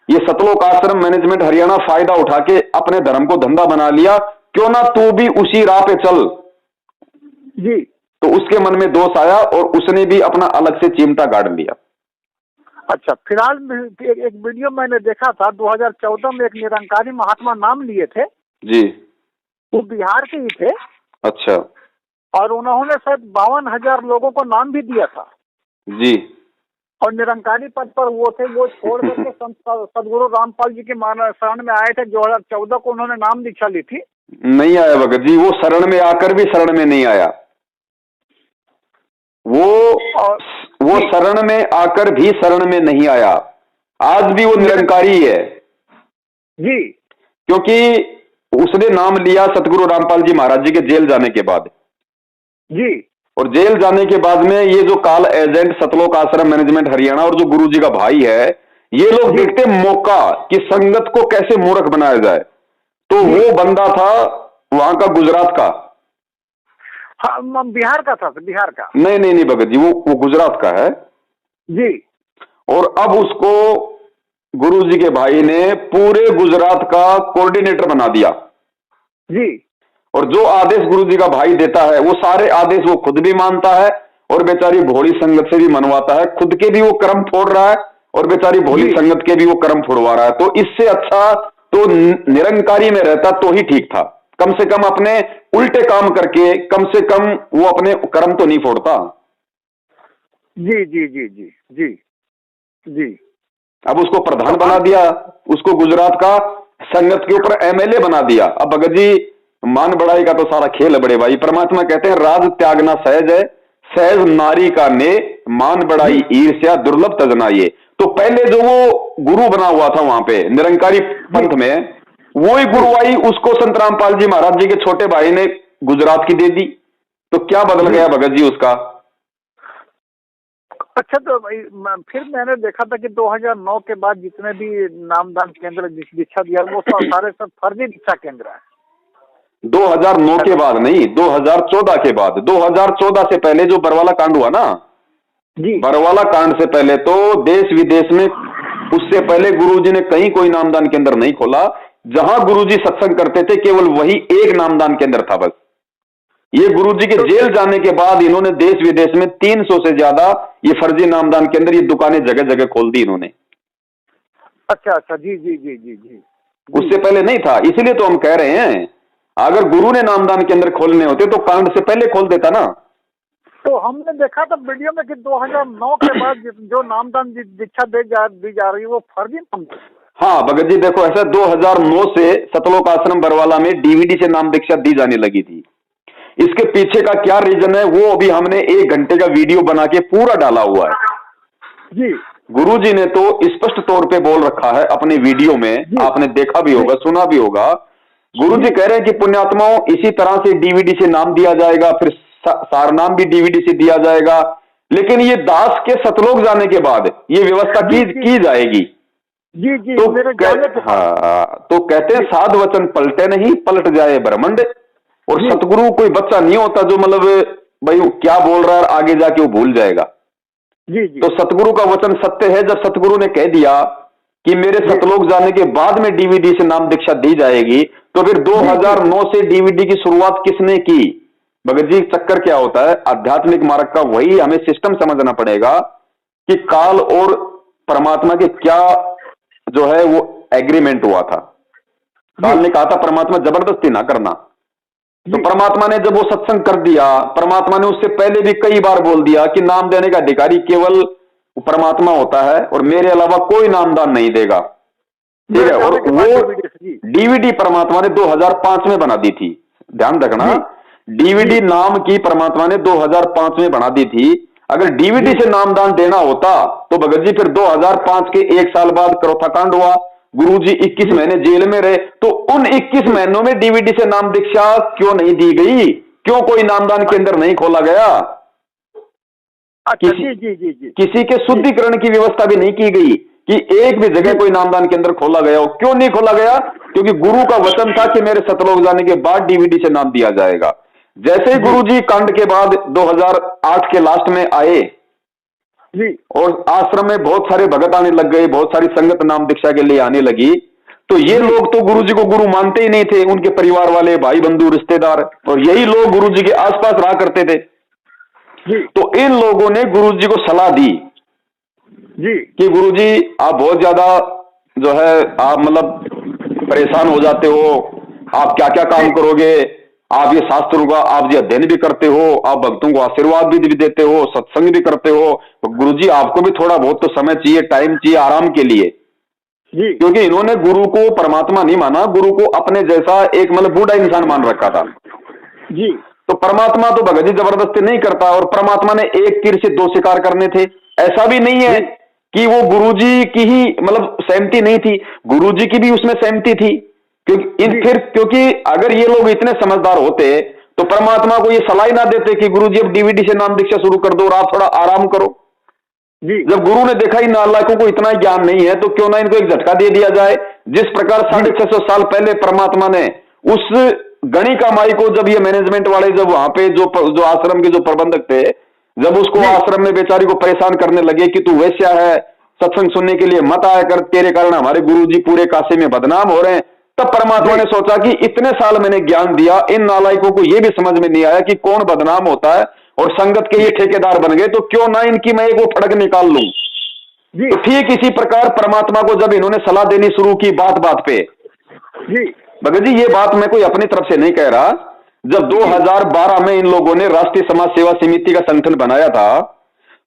ये सतलोक आश्रम मैनेजमेंट हरियाणा फायदा उठा के अपने धर्म को धंधा बना लिया, क्यों ना तू भी उसी राह पे चल
जी,
तो उसके मन में दोष आया और उसने भी अपना अलग से चिमटा गाड़ लिया।
अच्छा, फिलहाल एक वीडियो मैंने देखा था 2014 में, एक निरंकारी महात्मा नाम लिए थे
जी,
वो बिहार के ही थे।
अच्छा।
और उन्होंने शायद 52,000 लोगों को नाम भी दिया था
जी।
और निरंकारी पद पर वो थे, वो छोड़ करके सदगुरु रामपाल जी के शरण में आए थे। 2014 को उन्होंने नाम दीक्षा ली थी।
नहीं आया भगत जी, वो शरण में आकर भी शरण में नहीं आया, वो शरण में आकर भी शरण में नहीं आया, आज भी वो निरंकारी है
जी,
क्योंकि उसने नाम लिया सतगुरु रामपाल जी महाराज जी के जेल जाने के बाद
जी।
और जेल जाने के बाद में ये जो काल एजेंट सतलोक आश्रम मैनेजमेंट हरियाणा और जो गुरु जी का भाई है, ये लोग देखते मौका कि संगत को कैसे मूर्ख बनाया जाए, तो वो बंदा था वहां का गुजरात का।
हाँ, बिहार का था, बिहार का।
नहीं भगत जी, वो गुजरात का है
जी।
और अब उसको गुरु जी के भाई ने पूरे गुजरात का कोऑर्डिनेटर बना दिया
जी।
और जो आदेश गुरु जी का भाई देता है वो सारे आदेश वो खुद भी मानता है और बेचारी भोली संगत से भी मनवाता है, खुद के भी वो कर्म फोड़ रहा है और बेचारी भोली संगत के भी वो कर्म फोड़वा रहा है। तो इससे अच्छा तो निरंकारी में रहता तो ही ठीक था, कम से कम अपने उल्टे काम करके कम से कम वो अपने कर्म तो नहीं फोड़ता।
जी जी जी जी जी जी।
अब उसको प्रधान बना दिया, उसको गुजरात का संगत के ऊपर एमएलए बना दिया। अब भगत जी मान बढ़ाई का तो सारा खेल है बड़े भाई। परमात्मा कहते हैं राज त्यागना सहज है, सहज नारी का ने मान बढ़ाई ईर्ष्या दुर्लभ तजना ये। तो पहले जो वो गुरु बना हुआ था वहां पे निरंकारी पंथ में, वो ही गुरुवाई उसको संत रामपाल जी महाराज जी के छोटे भाई ने गुजरात की दे दी। तो क्या बदल गया भगत जी उसका?
अच्छा, तो फिर मैंने देखा था कि 2009 के बाद जितने भी नामदान केंद्र दीक्षा दिया वो सारे सब फर्जी दीक्षा केंद्र है।
2009 के बाद नहीं, 2014 के बाद। 2014 से पहले जो बरवाला कांड हुआ ना
जी,
बरवाला कांड से पहले तो देश विदेश में, उससे पहले गुरुजी ने कहीं कोई नामदान केंद्र नहीं खोला। जहां गुरुजी सत्संग करते थे केवल वही एक नामदान केंद्र था बस। ये गुरुजी के जेल जाने के बाद इन्होंने देश विदेश में 300 से ज्यादा ये फर्जी नामदान केंद्र, ये दुकानें जगह जगह खोल दी इन्होंने।
अच्छा, जी जी जी जी जी।
उससे पहले नहीं था। इसलिए तो हम कह रहे हैं अगर गुरु ने नामदान केंद्र खोलने होते तो कांड से पहले खोल देता ना। तो
हमने देखा था वीडियो में कि 2009 के बाद जो नामदान दीक्षा दी जा रही है वो फर्जी नामदान।
हाँ भगत जी देखो, ऐसा 2009 से सतलोक आश्रम बरवाला में डीवीडी से नाम दीक्षा दी जाने लगी थी। इसके पीछे का क्या रीजन है वो अभी हमने 1 घंटे का वीडियो बना के पूरा डाला हुआ है
जी।
गुरुजी ने तो स्पष्ट तौर पे बोल रखा है अपने वीडियो में, आपने देखा भी होगा, सुना भी होगा। गुरुजी कह रहे हैं कि पुण्यात्माओं इसी तरह से डीवीडी से नाम दिया जाएगा, फिर सारनाम भी डीवीडी से दिया जाएगा, लेकिन ये दास के सतलोक जाने के बाद ये व्यवस्था की जाएगी।
जी जी।
तो हाँ, तो कहते हैं साध वचन पलटे नहीं, पलट जाए ब्रह्मांड। और सतगुरु कोई बच्चा नहीं होता जो मतलब भाई क्या बोल रहा है आगे जाके वो भूल जाएगा।
जी जी।
तो सतगुरु का वचन सत्य है। जब सतगुरु ने कह दिया कि मेरे सतलोक जाने के बाद में डीवीडी से नाम दीक्षा दी जाएगी, तो फिर 2009 से डीवीडी की शुरुआत किसने की? भगत जी चक्कर क्या होता है, आध्यात्मिक मार्ग का वही हमें सिस्टम समझना पड़ेगा कि काल और परमात्मा के क्या जो है वो एग्रीमेंट हुआ था। काल ने कहा था परमात्मा जबरदस्ती ना करना, तो परमात्मा ने जब वो सत्संग कर दिया, परमात्मा ने उससे पहले भी कई बार बोल दिया कि नाम देने का अधिकारी केवल परमात्मा होता है और मेरे अलावा कोई नामदान नहीं देगा, ठीक है। और वो डीवीडी परमात्मा ने 2005 में बना दी थी, ध्यान रखना। डीवीडी नाम की परमात्मा ने 2005 में बना दी थी। अगर डीवीडी से नामदान देना होता तो भगत जी फिर 2005 के 1 साल बाद करोथा कांड हुआ, गुरुजी 21 महीने जेल में रहे, तो उन 21 महीनों में डीवीडी से नाम दीक्षा क्यों नहीं दी गई? क्यों कोई नामदान केंद्र नहीं खोला गया? किसी के शुद्धिकरण की व्यवस्था भी नहीं की गई कि एक भी जगह कोई नामदान केंद्र खोला गया हो। क्यों नहीं खोला गया? क्योंकि गुरु का वचन था कि मेरे सतलोक जाने के बाद डीवीडी से नाम दिया जाएगा। जैसे ही गुरुजी कांड के बाद 2008 के लास्ट में आए जी, और आश्रम में बहुत सारे भगत आने लग गए, बहुत सारी संगत नाम दीक्षा के लिए आने लगी, तो ये लोग तो गुरुजी को गुरु मानते ही नहीं थे, उनके परिवार वाले, भाई बंधु, रिश्तेदार, और यही लोग गुरुजी के आसपास रहा करते थे जी। तो इन लोगों ने गुरुजी को सलाह दी जी कि गुरुजी आप बहुत ज्यादा जो है आप मतलब परेशान हो जाते हो, आप क्या क्या काम करोगे, आप ये शास्त्रों का आप ये अध्ययन भी करते हो, आप भक्तों को आशीर्वाद भी देते हो, सत्संग भी करते हो, तो गुरुजी आपको भी थोड़ा बहुत तो समय चाहिए, टाइम चाहिए आराम के लिए जी। क्योंकि इन्होंने गुरु को परमात्मा नहीं माना, गुरु को अपने जैसा एक मतलब बूढ़ा इंसान मान रखा था जी। तो परमात्मा तो भगत जी जबरदस्ती नहीं करता, और परमात्मा ने एक तीर से 2 शिकार करने थे। ऐसा भी नहीं है कि वो गुरुजी की ही मतलब सहमति नहीं थी, गुरुजी की भी उसमें सहमति थी। क्योंकि अगर ये लोग इतने समझदार होते तो परमात्मा को ये सलाह ना देते कि गुरुजी अब डीवीडी से नाम दीक्षा शुरू कर दो और आप थोड़ा आराम करो जी। जब गुरु ने देखा इन नालायकों को इतना ज्ञान नहीं है तो क्यों ना इनको एक झटका दे दिया जाए। जिस प्रकार 650 साल पहले परमात्मा ने उस गणिका माई को, जब ये मैनेजमेंट वाले जब वहां पे जो आश्रम के जो प्रबंधक थे, जब उसको आश्रम में बेचारी को परेशान करने लगे कि तू वैश्या है, सत्संग सुनने के लिए मत आया कर, तेरे कारण हमारे गुरुजी पूरे काशी में बदनाम हो रहे हैं, तब परमात्मा ने सोचा कि इतने साल मैंने ज्ञान दिया, इन नालायकों को यह भी समझ में नहीं आया कि कौन बदनाम होता है, और संगत के ये ठेकेदार बन गए, तो क्यों ना इनकी मैं एक वो फड़क निकाल लूं जी। तो ठीक इसी प्रकार परमात्मा को जब इन्होंने सलाह देनी शुरू की बात बात पे जी, भगत जी ये बात मैं कोई अपनी तरफ से नहीं कह रहा, जब 2012 में इन लोगों ने राष्ट्रीय समाज सेवा समिति का संगठन बनाया था,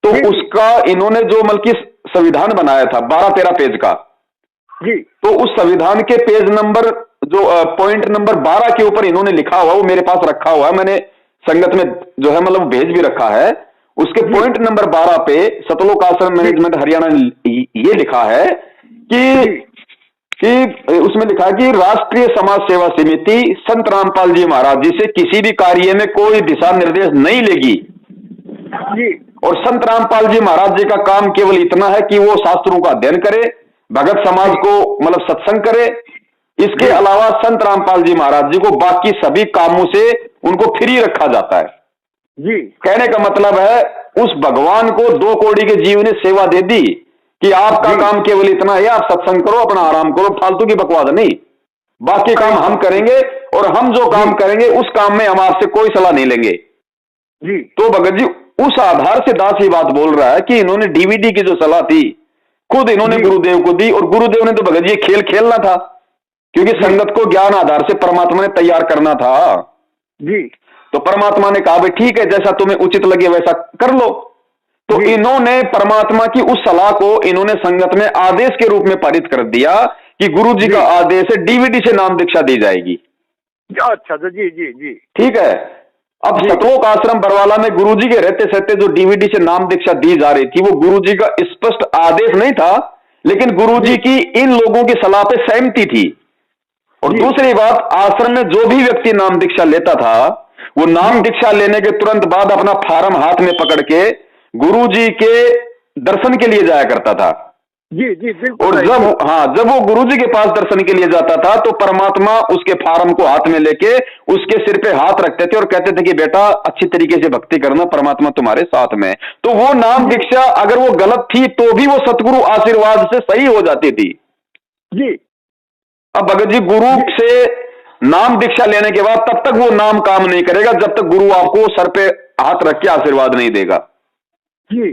तो उसका इन्होंने जो बल्कि संविधान बनाया था 12-13 पेज का जी, तो उस संविधान के पेज नंबर जो पॉइंट नंबर 12 के ऊपर इन्होंने लिखा हुआ, वो मेरे पास रखा हुआ है, मैंने संगत में जो है मतलब भेज भी रखा है। उसके पॉइंट नंबर 12 पे सतलोक आश्रम मैनेजमेंट हरियाणा ने ये लिखा है कि उसमें लिखा है कि राष्ट्रीय समाज सेवा समिति संत रामपाल जी महाराज जी से किसी भी कार्य में कोई दिशा निर्देश नहीं लेगी
जी।
और संत रामपाल जी महाराज जी का काम केवल इतना है कि वो शास्त्रों का अध्ययन करे, भगत समाज को मतलब सत्संग करे। इसके अलावा संत रामपाल जी महाराज जी को बाकी सभी कामों से उनको फ्री रखा जाता है
जी।
कहने का मतलब है उस भगवान को 2 कौड़ी के जीव ने सेवा दे दी कि आपका काम केवल इतना है, आप सत्संग करो, अपना आराम करो, फालतू की बकवास नहीं, बाकी काम हम करेंगे और हम जो काम करेंगे उस काम में हम आपसे कोई सलाह नहीं लेंगे
जी।
तो भगत जी उस आधार से दास ये बात बोल रहा है कि इन्होंने डीवीडी की जो सलाह थी खुद इन्होंने गुरुदेव को दी, और गुरुदेव ने तो भगत जी खेल खेलना था क्योंकि संगत को ज्ञान आधार से परमात्मा ने तैयार करना था
जी।
तो परमात्मा ने कहा भाई ठीक है, जैसा तुम्हें उचित लगे वैसा कर लो। तो इन्होंने परमात्मा की उस सलाह को इन्होंने संगत में आदेश के रूप में पारित कर दिया कि गुरु जी का आदेश है डीवीडी से नाम दीक्षा दी जाएगी।
अच्छा जी जी जी
ठीक है। अब सतलोक आश्रम बरवाला में गुरुजी के रहते सहते जो डीवीडी से नाम दीक्षा दी जा रही थी वो गुरुजी का स्पष्ट आदेश नहीं था, लेकिन गुरुजी की इन लोगों की सलाह पे सहमति थी। और दूसरी बात, आश्रम में जो भी व्यक्ति नाम दीक्षा लेता था वो नाम दीक्षा लेने के तुरंत बाद अपना फार्म हाथ में पकड़ के गुरुजी के दर्शन के लिए जाया करता था।
जी जी बिल्कुल।
और जब वो गुरुजी के पास दर्शन के लिए जाता था तो परमात्मा उसके फार्म को हाथ में लेके उसके सिर पे हाथ रखते थे और कहते थे कि बेटा अच्छी तरीके से भक्ति करना, परमात्मा तुम्हारे साथ में। तो वो नाम दीक्षा अगर वो गलत थी तो भी वो सतगुरु आशीर्वाद से सही हो जाती थी
जी।
अब भगत जी गुरु से नाम दीक्षा लेने के बाद तब तक वो नाम काम नहीं करेगा जब तक गुरु आपको सर पे हाथ रख के आशीर्वाद नहीं देगा
जी।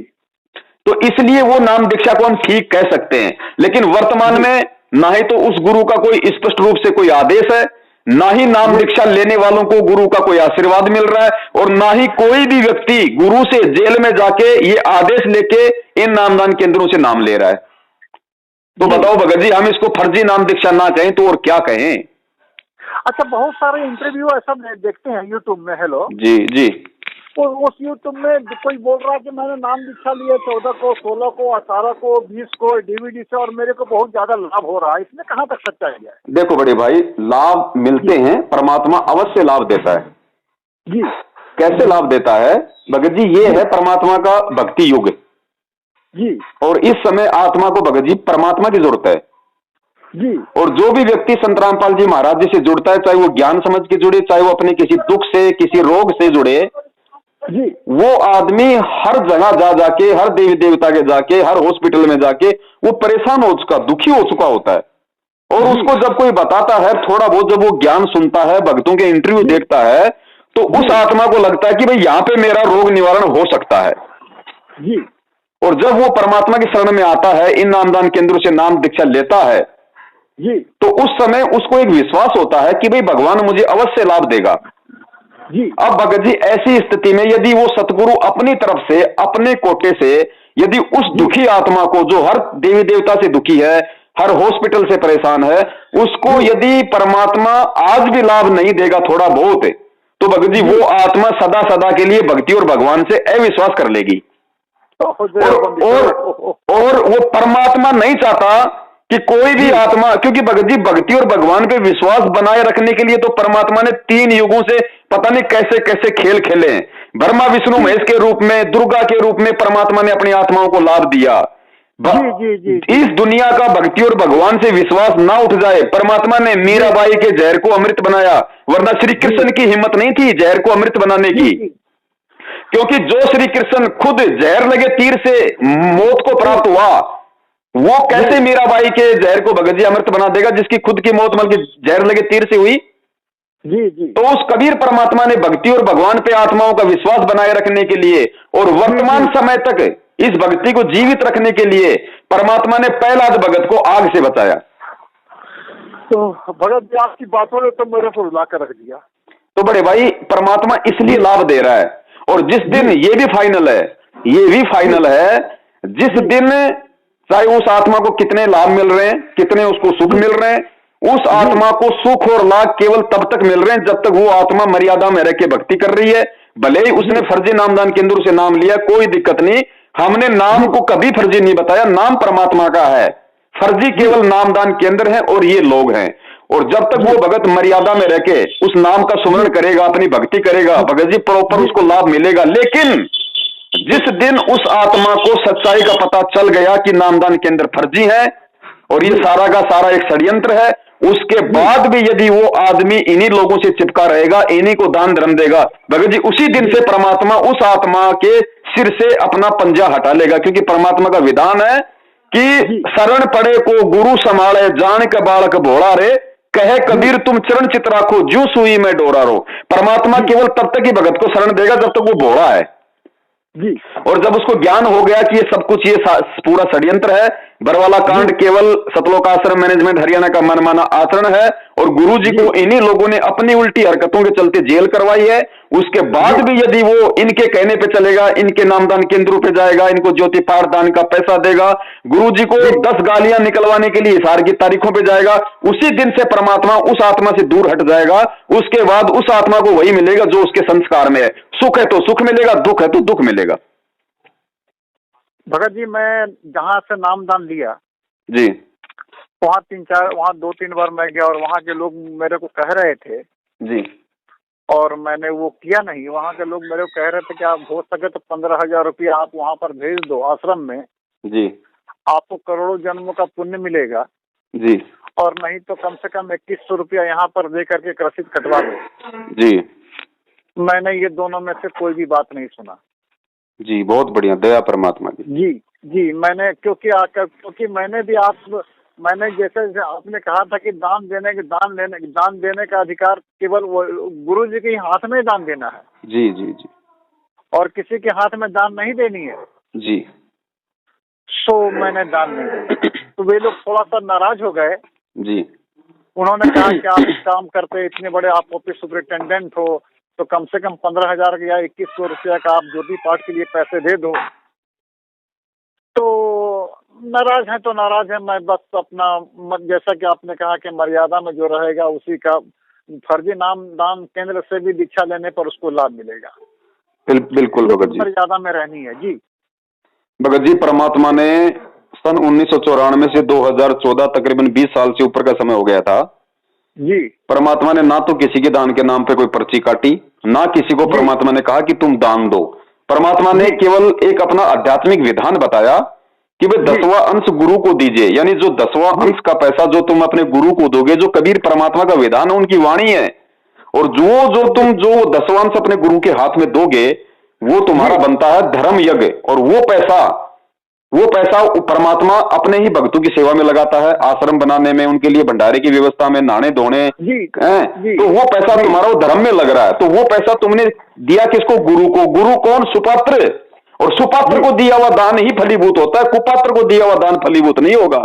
तो इसलिए वो नाम दीक्षा को हम ठीक कह सकते हैं, लेकिन वर्तमान में ना ही तो उस गुरु का कोई स्पष्ट रूप से कोई आदेश है, ना ही नाम दीक्षा लेने वालों को गुरु का कोई आशीर्वाद मिल रहा है, और ना ही कोई भी व्यक्ति गुरु से जेल में जाके ये आदेश लेके इन नामदान केंद्रों से नाम ले रहा है। तो बताओ भगत जी, हम इसको फर्जी नाम दीक्षा ना कहें तो और क्या कहें?
अच्छा, बहुत सारे इंटरव्यू ऐसा देखते हैं यूट्यूब में। हेलो
जी जी।
तो उस यूट्यूब में कोई बोल रहा है कि मैंने नाम दीक्षा लिया 14 को, 16 को, 18 को, 20 को डीवीडी से और मेरे को बहुत ज्यादा लाभ हो रहा है, इसमें कहाँ तक सच्चाई है?
देखो बड़े भाई, लाभ मिलते हैं, परमात्मा अवश्य लाभ देता है
जी।
कैसे लाभ देता है भगत जी? ये है परमात्मा का भक्ति युग
जी।
और इस समय आत्मा को भगत जी परमात्मा की जरूरत है
जी।
और जो भी व्यक्ति संत रामपाल जी महाराज जी से जुड़ता है, चाहे वो ज्ञान समझ के जुड़े, चाहे वो अपने किसी दुख से किसी रोग से जुड़े,
जी।
वो आदमी हर जगह जा जाके, हर देवी देवता के जाके, हर हॉस्पिटल में जाके वो परेशान हो चुका, दुखी हो चुका होता है। और उसको जब कोई बताता है, थोड़ा बहुत जब वो ज्ञान सुनता है, भक्तों के इंटरव्यू देखता है, तो उस आत्मा को लगता है कि भाई यहाँ पे मेरा रोग निवारण हो सकता है
जी।
और जब वो परमात्मा की शरण में आता है, इन नामदान केंद्रों से नाम दीक्षा लेता है
जी,
तो उस समय उसको एक विश्वास होता है कि भाई भगवान मुझे अवश्य लाभ देगा
जी।
अब भगत जी ऐसी स्थिति में यदि वो सतगुरु अपनी तरफ से, अपने कोटे से, यदि उस दुखी आत्मा को, जो हर देवी देवता से दुखी है, हर हॉस्पिटल से परेशान है, उसको यदि परमात्मा आज भी लाभ नहीं देगा थोड़ा बहुत, तो भगत जी वो आत्मा सदा सदा के लिए भक्ति और भगवान से अविश्वास कर लेगी। और वो परमात्मा नहीं चाहता कि कोई भी आत्मा, क्योंकि भगत जी भक्ति और भगवान पे विश्वास बनाए रखने के लिए तो परमात्मा ने 3 युगों से पता नहीं कैसे कैसे खेल खेले हैं। ब्रह्मा विष्णु महेश के रूप में, दुर्गा के रूप में परमात्मा ने अपनी आत्माओं को लाभ दिया। इस दुनिया का भक्ति और भगवान से विश्वास ना उठ जाए, परमात्मा ने मीराबाई के जहर को अमृत बनाया, वरना श्री कृष्ण की हिम्मत नहीं थी जहर को अमृत बनाने की, क्योंकि जो श्री कृष्ण खुद जहर लगे तीर से मौत को प्राप्त हुआ, वो कैसे मीराबाई के जहर को भगत जी अमृत बना देगा जिसकी खुद की मौत बल्कि जहर लगे तीर से हुई?
जी जी।
तो उस कबीर परमात्मा ने भक्ति और भगवान पे आत्माओं का विश्वास बनाए रखने के लिए और वर्तमान समय तक इस भक्ति को जीवित रखने के लिए परमात्मा ने प्रहलाद भगत को आग से बचाया।
तो भगत जी आपकी बातों ने तो मेरे को रुला कर रख दिया।
तो बड़े भाई परमात्मा इसलिए लाभ दे रहा है, और जिस दिन ये भी फाइनल है, जिस दिन चाहे उस आत्मा को कितने लाभ मिल रहे हैं, कितने उसको सुख मिल रहे हैं, उस आत्मा को सुख और लाभ केवल तब तक मिल रहे हैं जब तक वो आत्मा मर्यादा में रह के भक्ति कर रही है, भले ही उसने फर्जी नामदान केंद्रों से नाम लिया, कोई दिक्कत नहीं, हमने नाम को कभी फर्जी नहीं बताया, नाम परमात्मा का है, फर्जी केवल नामदान केंद्र है और ये लोग हैं। और जब तक वो भगत मर्यादा में रह के उस नाम का सुमरण करेगा, अपनी भक्ति करेगा, भगत जी प्रॉपर उसको लाभ मिलेगा। लेकिन जिस दिन उस आत्मा को सच्चाई का पता चल गया कि नामदान केंद्र फर्जी है और ये सारा का सारा एक षड्यंत्र है, उसके बाद भी यदि वो आदमी इन्हीं लोगों से चिपका रहेगा, इन्हीं को दान धर्म देगा, भगत जी उसी दिन से परमात्मा उस आत्मा के सिर से अपना पंजा हटा लेगा। क्योंकि परमात्मा का विधान है कि शरण पड़े को गुरु संभाले, जान के बालक भोला रे, कहे कबीर तुम चरण चित राखो, ज्यों सुई में डोरा रो। परमात्मा केवल तब तक ही भगत को शरण देगा जब तक वो भोला है जी। और जब उसको ज्ञान हो गया कि ये सब कुछ ये पूरा षड्यंत्र है, बरवाला कांड केवल सतलोक आश्रम मैनेजमेंट हरियाणा का मनमाना आचरण है और गुरुजी को इन्हीं लोगों ने अपनी उल्टी हरकतों के चलते जेल करवाई है, उसके बाद भी यदि वो इनके कहने पे चलेगा, इनके नामदान केंद्रों पे जाएगा, इनको ज्योति पाठ दान का पैसा देगा, गुरुजी को 10 गालियां निकलवाने के लिए हिसार की तारीखों पे जाएगा, उसी दिन से परमात्मा उस आत्मा से दूर हट जाएगा। उसके बाद उस आत्मा को वही मिलेगा जो उसके संस्कार में है। सुख है तो सुख मिलेगा, दुख है तो दुख मिलेगा।
भगत जी मैं जहाँ से नामदान लिया
जी,
वहाँ 2-3 बार मैं गया और वहाँ के लोग मेरे को कह रहे थे
जी,
और मैंने वो किया नहीं। वहाँ के लोग मेरे को कह रहे थे कि आप हो सके तो 15,000 रुपया आप वहाँ पर भेज दो आश्रम में
जी,
आपको करोड़ों जन्मों का पुण्य मिलेगा
जी,
और नहीं तो कम से कम 2100 रुपया यहाँ पर दे करके रसीद कटवा दो
जी।
मैंने ये दोनों में से कोई भी बात नहीं सुना
जी। बहुत बढ़िया, दया परमात्मा की।
जी जी। मैंने क्योंकि मैंने जैसे आपने कहा था कि दान देने का अधिकार केवल गुरु जी के हाथ में दान देना है।
जी जी जी।
और किसी के हाथ में दान नहीं देनी है
जी।
सो मैंने दान नहीं दिया। तो वे लोग थोड़ा सा नाराज हो गए
जी।
उन्होंने कहा कि आप इस काम करते, इतने बड़े आप ऑफिस सुपरिटेंडेंट हो, तो कम से कम 15,000 या 2100 रुपया का आप ज्योति पाठ के लिए पैसे दे दो। तो नाराज है तो नाराज है, मैं बस अपना जैसा कि आपने कहा कि मर्यादा में जो रहेगा उसी का, फर्जी नाम दान केंद्र से भी दीक्षा लेने पर उसको लाभ मिलेगा।
बिल्कुल भगत जी,
मर्यादा में रहनी है जी।
भगत जी परमात्मा ने सन 1994 से 2014 तकरीबन 20 साल से ऊपर का समय हो गया था
जी।
परमात्मा ने ना तो किसी के दान के नाम पे कोई पर्ची काटी, ना किसी को परमात्मा ने कहा कि तुम दान दो। परमात्मा ने केवल एक अपना आध्यात्मिक विधान बताया कि भाई 10वां अंश गुरु को दीजिए, यानी जो 10वां अंश का पैसा जो तुम अपने गुरु को दोगे, जो कबीर परमात्मा का विधान है, उनकी वाणी है, और जो तुम 10वां अंश अपने गुरु के हाथ में दोगे वो तुम्हारा बनता है धर्म यज्ञ। और वो पैसा परमात्मा अपने ही भक्तों की सेवा में लगाता है, आश्रम बनाने में, उनके लिए भंडारे की व्यवस्था में, नहाने धोने, तो वो पैसा तुम्हारा वो धर्म में लग रहा है। तो वो पैसा तुमने दिया किसको? गुरु को। गुरु कौन? सुपात्र। और सुपात्र को दिया हुआ दान ही फलीभूत होता है, कुपात्र को दिया हुआ दान फलीभूत नहीं होगा।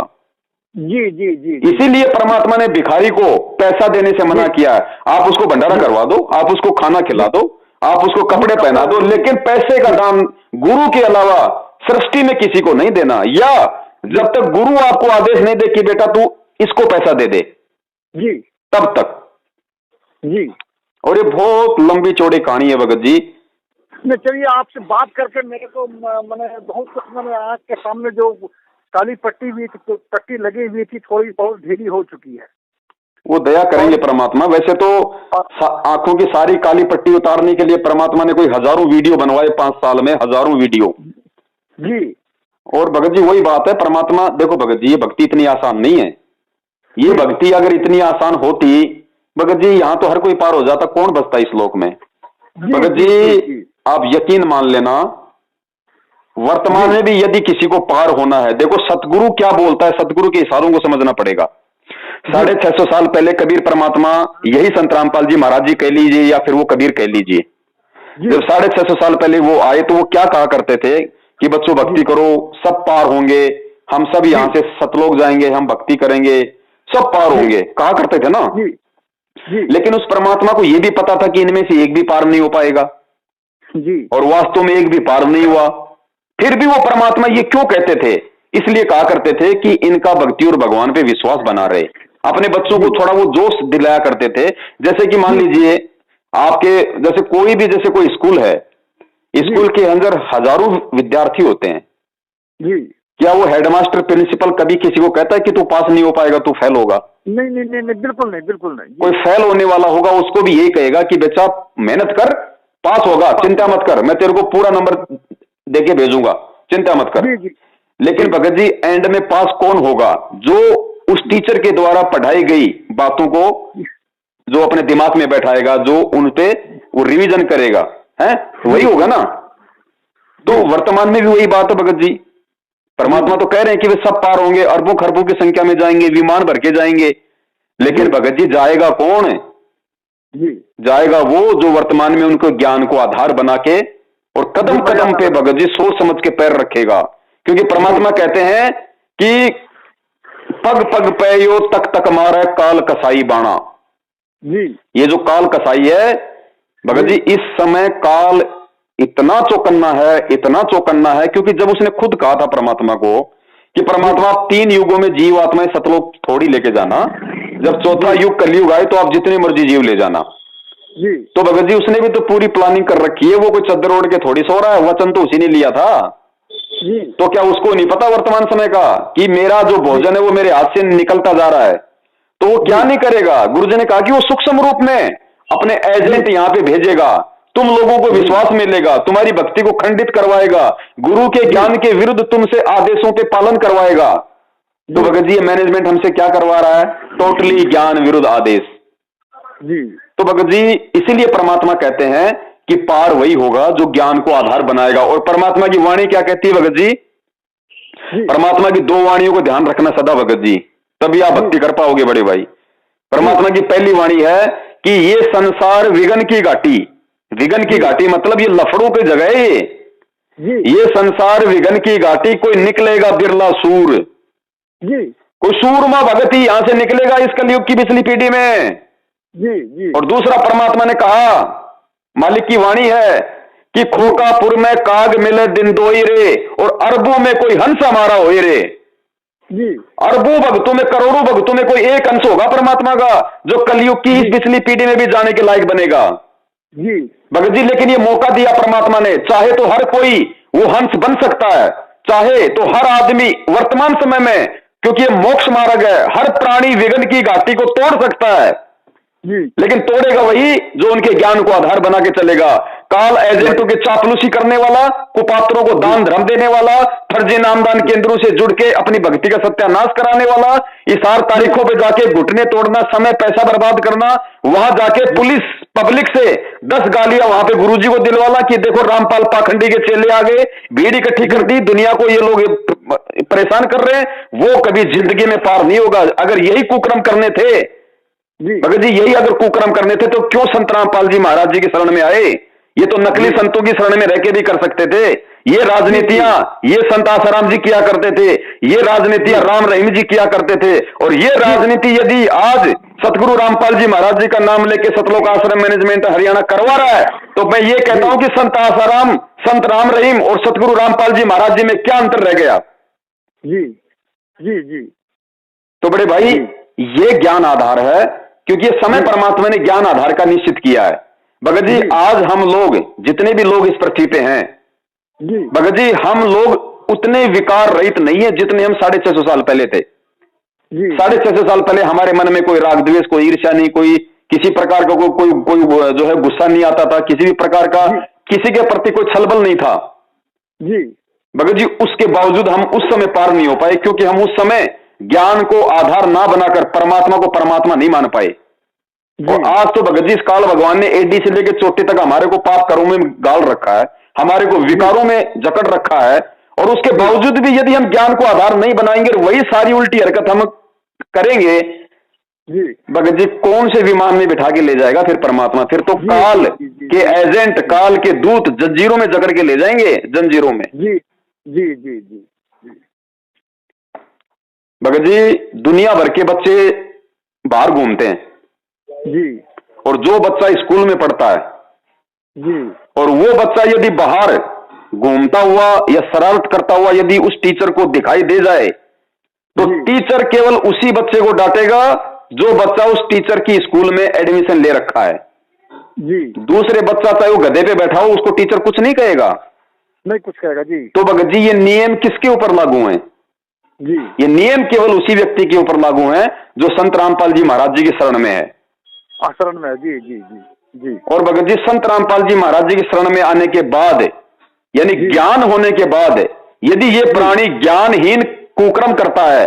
जी जी जी।
इसीलिए परमात्मा ने भिखारी को पैसा देने से मना किया है। आप उसको भंडारा करवा दो, आप उसको खाना खिला दो, आप उसको कपड़े पहना दो, लेकिन पैसे का दान गुरु के अलावा सृष्टि में किसी को नहीं देना, या जब तक गुरु आपको आदेश नहीं दे कि बेटा तू इसको पैसा दे दे
जी, तब
तक
जी।
और ये बहुत लंबी चौड़ी कहानी है भगत जी।
चलिए आपसे बात करके मेरे को मैंने बहुत कुछ, मैंने आँख के सामने जो काली पट्टी लगी हुई थी थोड़ी बहुत ढीली हो चुकी है।
वो दया करेंगे परमात्मा। वैसे तो आंखों की सारी काली पट्टी उतारने के लिए परमात्मा ने कोई हजारों वीडियो बनवाए, 5 साल में हजारों वीडियो
जी।
और भगत जी वही बात है, परमात्मा देखो भगत जी, ये भक्ति इतनी आसान नहीं है। ये भक्ति अगर इतनी आसान होती भगत जी, यहाँ तो हर कोई पार हो जाता, कौन बचता इस लोक में। भगत जी आप यकीन मान लेना, वर्तमान में भी यदि किसी को पार होना है, देखो सतगुरु क्या बोलता है, सतगुरु के इशारों को समझना पड़ेगा। 650 साल पहले कबीर परमात्मा, यही संत रामपाल जी महाराज जी कह लीजिए या फिर वो कबीर कह लीजिए, जब 650 साल पहले वो आए तो वो क्या कहा करते थे कि बच्चों भक्ति करो, सब पार होंगे, हम सब यहाँ से सतलोक जाएंगे, हम भक्ति करेंगे, सब पार होंगे, कहा करते थे ना। लेकिन उस परमात्मा को यह भी पता था कि इनमें से एक भी पार नहीं हो पाएगा
जी,
और वास्तव में एक भी पार नहीं हुआ। फिर भी वो परमात्मा ये क्यों कहते थे? इसलिए कहा करते थे कि इनका भक्ति और भगवान पे विश्वास बना रहे। अपने बच्चों को थोड़ा वो जोश दिलाया करते थे। जैसे कि मान लीजिए आपके जैसे कोई भी, जैसे कोई स्कूल है, स्कूल के अंदर हजारों विद्यार्थी होते हैं
जी।
क्या वो हेडमास्टर प्रिंसिपल कभी किसी को कहता है कि तू पास नहीं हो पाएगा, तू फेल होगा?
नहीं नहीं नहीं, नहीं बिल्कुल नहीं, बिल्कुल नहीं।
कोई फेल होने वाला होगा उसको भी यही कहेगा कि बच्चा मेहनत कर, पास होगा, चिंता मत कर, मैं तेरे को पूरा नंबर देके भेजूंगा, चिंता मत कर।
जी जी।
लेकिन भगत जी एंड में पास कौन होगा? जो उस टीचर के द्वारा पढ़ाई गई बातों को जो अपने दिमाग में बैठाएगा, जो उन पे वो रिवीजन करेगा, है वही होगा ना। तो वर्तमान में भी वही बात है भगत जी। परमात्मा तो कह रहे हैं कि वे सब पार होंगे, अरबों खरबों की संख्या में जाएंगे, विमान भर के जाएंगे, लेकिन भगत जी जाएगा कौन? जाएगा वो जो वर्तमान में उनको ज्ञान को आधार बना के और कदम कदम पे भगत जी सोच समझ के पैर रखेगा। क्योंकि परमात्मा कहते हैं कि पग पग पैयो तक तक मारे काल कसाई बाणा। ये जो काल कसाई है भगत जी, इस समय काल इतना चौकन्ना है, इतना चौकन्ना है, क्योंकि जब उसने खुद कहा था परमात्मा को कि परमात्मा 3 युगों में जीव आत्माएं सतलोक थोड़ी लेके जाना, जब चौथा युग कलयुग आए तो आप जितने मर्जी जीव ले जाना। तो भगत जी उसने भी तो पूरी प्लानिंग कर रखी है, वो कोई चद्दर ओढ़ के थोड़ी सो रहा है, वचन तो उसी ने लिया था। तो क्या उसको नहीं पता वर्तमान समय का कि मेरा जो भोजन है वो मेरे हाथ से निकलता जा रहा है? तो वो क्या नहीं करेगा? गुरुजी ने कहा कि वो सूक्ष्म रूप में अपने एजेंट यहां पे भेजेगा, तुम लोगों को विश्वास मिलेगा, तुम्हारी भक्ति को खंडित करवाएगा, गुरु के ज्ञान के विरुद्ध तुमसे आदेशों पे पालन करवाएगा। तो भगत जी ये मैनेजमेंट हमसे क्या करवा रहा है? टोटली ज्ञान विरुद्ध आदेश। तो भगत जी इसीलिए परमात्मा कहते हैं कि पार वही होगा जो ज्ञान को आधार बनाएगा। और परमात्मा की वाणी क्या कहती है भगत जी? परमात्मा की 2 वाणियों को ध्यान रखना सदा भगत जी, तभी आप भक्ति कर पाओगे बड़े भाई। परमात्मा की पहली वाणी है कि ये संसार विघन की घाटी, विघन की घाटी मतलब ये लफड़ों की जगह है। ये संसार विघन की घाटी, कोई निकलेगा बिरला सूर, कोई सूरमा भगत ही यहां से निकलेगा इस कलयुग की पिछली पीढ़ी में। और दूसरा परमात्मा ने कहा, मालिक की वाणी है कि खोकापुर में काग मिले दिन दोई रे, और अरबों में कोई हंस हमारा होए रे। अरबों भक्तों में, करोड़ों भक्तों में कोई एक हंस होगा परमात्मा का जो कलयुग की इस पिछली पीढ़ी में भी जाने के लायक बनेगा भगत जी। लेकिन ये मौका दिया परमात्मा ने, चाहे तो हर कोई वो हंस बन सकता है, चाहे तो हर आदमी वर्तमान समय में, क्योंकि ये मोक्ष मार्ग है, हर प्राणी विघन की घाटी को तोड़ सकता है, लेकिन तोड़ेगा वही जो उनके ज्ञान को आधार बना के चलेगा। काल एजेंटों के चापलूसी करने वाला, कुपात्रों को दान धर्म देने वाला, फर्जी नामदान केंद्रों से जुड़ के अपनी भक्ति का सत्यानाश कराने वाला, इशार तारीखों पे जाके घुटने तोड़ना, समय पैसा बर्बाद करना, वहां जाके पुलिस पब्लिक से 10 गालियां वहां पे गुरुजी को दिलवाना कि देखो रामपाल पाखंडी के चेले आ गए, भीड़ इकट्ठी कर दी, दुनिया को ये लोग परेशान कर रहे हैं, वो कभी जिंदगी में पार नहीं होगा। अगर यही कुकर्म करने थे भगत जी, यही अगर कुकर्म करने थे तो क्यों संत रामपाल जी महाराज जी की शरण में आए? ये तो नकली संतों की शरण में रह के भी कर सकते थे। ये राजनीतियां ये संत आसाराम जी किया करते थे, ये राजनीतियां राम रहीम जी किया करते थे। और ये राजनीति यदि आज सतगुरु रामपाल जी महाराज जी का नाम लेके सतलोक आश्रम मैनेजमेंट हरियाणा करवा रहा है, तो मैं ये कहता हूं कि संत आसाराम, संत राम रहीम और सतगुरु रामपाल जी महाराज जी में क्या अंतर रह गया? तो बड़े भाई ये ज्ञान आधार है, क्योंकि ये समय परमात्मा ने ज्ञान आधार का निश्चित किया है। भगत जी आज हम लोग जितने भी लोग इस पृथ्वी पे हैं भगत जी, हम लोग उतने विकार रहित नहीं है जितने हम 650 साल पहले थे। 650 साल पहले हमारे मन में कोई राग द्वेष, कोई ईर्ष्या नहीं, कोई किसी प्रकार का कोई जो है गुस्सा नहीं आता था, किसी भी प्रकार का किसी के प्रति कोई छलबल नहीं था भगत जी। उसके बावजूद हम उस समय पार नहीं हो पाए, क्योंकि हम उस समय ज्ञान को आधार ना बनाकर परमात्मा को परमात्मा नहीं मान पाए। और आज तो भगत जी इस काल भगवान ने एडी से लेकर चोटी तक हमारे को पाप कर्मों में गाल रखा है, हमारे को विकारों में जकड़ रखा है, और उसके बावजूद भी यदि हम ज्ञान को आधार नहीं बनाएंगे, वही सारी उल्टी हरकत हम करेंगे भगत जी, कौन से विमान में बिठा के ले जाएगा फिर परमात्मा? फिर तो काल के एजेंट, काल के दूत जंजीरों में जकड़ के ले जाएंगे, जंजीरों में। भगत जी दुनिया भर के बच्चे बाहर घूमते हैं और जो बच्चा स्कूल में पढ़ता है और वो बच्चा यदि बाहर घूमता हुआ या शरारत करता हुआ यदि उस टीचर को दिखाई दे जाए, तो टीचर केवल उसी बच्चे को डांटेगा जो बच्चा उस टीचर की स्कूल में एडमिशन ले रखा है।
जी।
दूसरे बच्चा चाहे वो गधे पे बैठा हो उसको टीचर कुछ नहीं कहेगा,
नहीं कुछ कहेगा जी।
तो भगत जी ये नियम किसके ऊपर लागू हैं?
जी।
ये नियम केवल उसी व्यक्ति के ऊपर लागू हैं जो संत रामपाल जी महाराज जी की शरण में है।
शरण में है जी जी जी जी।
और भगत जी संत रामपाल जी महाराज जी की शरण में आने के बाद यानी ज्ञान होने के बाद यदि ये प्राणी ज्ञानहीन कुकर्म करता है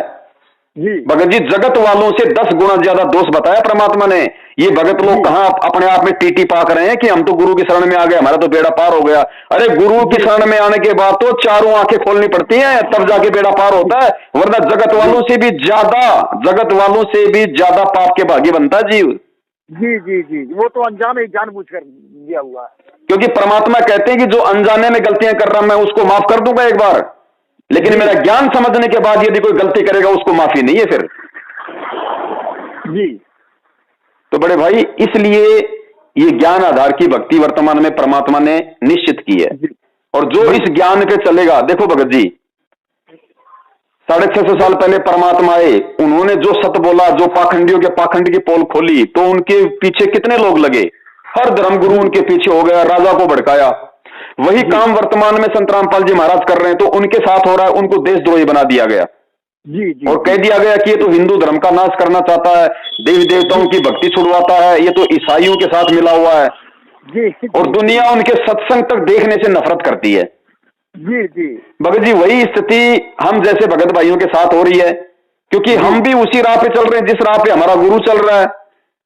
जी
भगत जी, जगत वालों से 10 गुना ज्यादा दोष बताया परमात्मा ने। ये भगत लोग कहां अपने आप में टीटी पाक रहे हैं कि हम तो गुरु की शरण में आ गए, हमारा तो बेड़ा पार हो गया। अरे गुरु की शरण में आने के बाद तो चारों आंखें खोलनी पड़ती हैं, तब जाके बेड़ा पार होता है, वरना जगत वालों से भी ज्यादा पाप के भागी बनता है जीव।
जी जी जी, वो तो अनजान ही जानबूझकर दिया हुआ है।
क्योंकि परमात्मा कहते हैं कि जो अनजाने में गलतियां कर रहा मैं उसको माफ कर दूंगा एक बार, लेकिन मेरा ज्ञान समझने के बाद यदि कोई गलती करेगा उसको माफी नहीं है फिर।
जी।
तो बड़े भाई इसलिए ये ज्ञान आधार की भक्ति वर्तमान में परमात्मा ने निश्चित की है। और जो इस ज्ञान पे चलेगा, देखो भगत जी 650 साल पहले परमात्मा आए, उन्होंने जो सत्य बोला, जो पाखंडियों के पाखंड की पोल खोली, तो उनके पीछे कितने लोग लगे, हर धर्मगुरु उनके पीछे हो गया, राजा को भड़काया। वही काम वर्तमान में संत रामपाल जी महाराज कर रहे हैं, तो उनके साथ हो रहा है, उनको देशद्रोही बना दिया गया।
जी जी।
और कह दिया गया कि ये तो हिंदू धर्म का नाश करना चाहता है, देवी देवताओं की भक्ति छुड़वाता है, ये तो ईसाइयों के साथ मिला हुआ है।
जी।
और दुनिया उनके सत्संग तक देखने से नफरत करती है।
जी जी।
भगत जी वही स्थिति हम जैसे भगत भाइयों के साथ हो रही है, क्योंकि हम भी उसी राह पे चल रहे हैं जिस राह पे हमारा गुरु चल रहा है।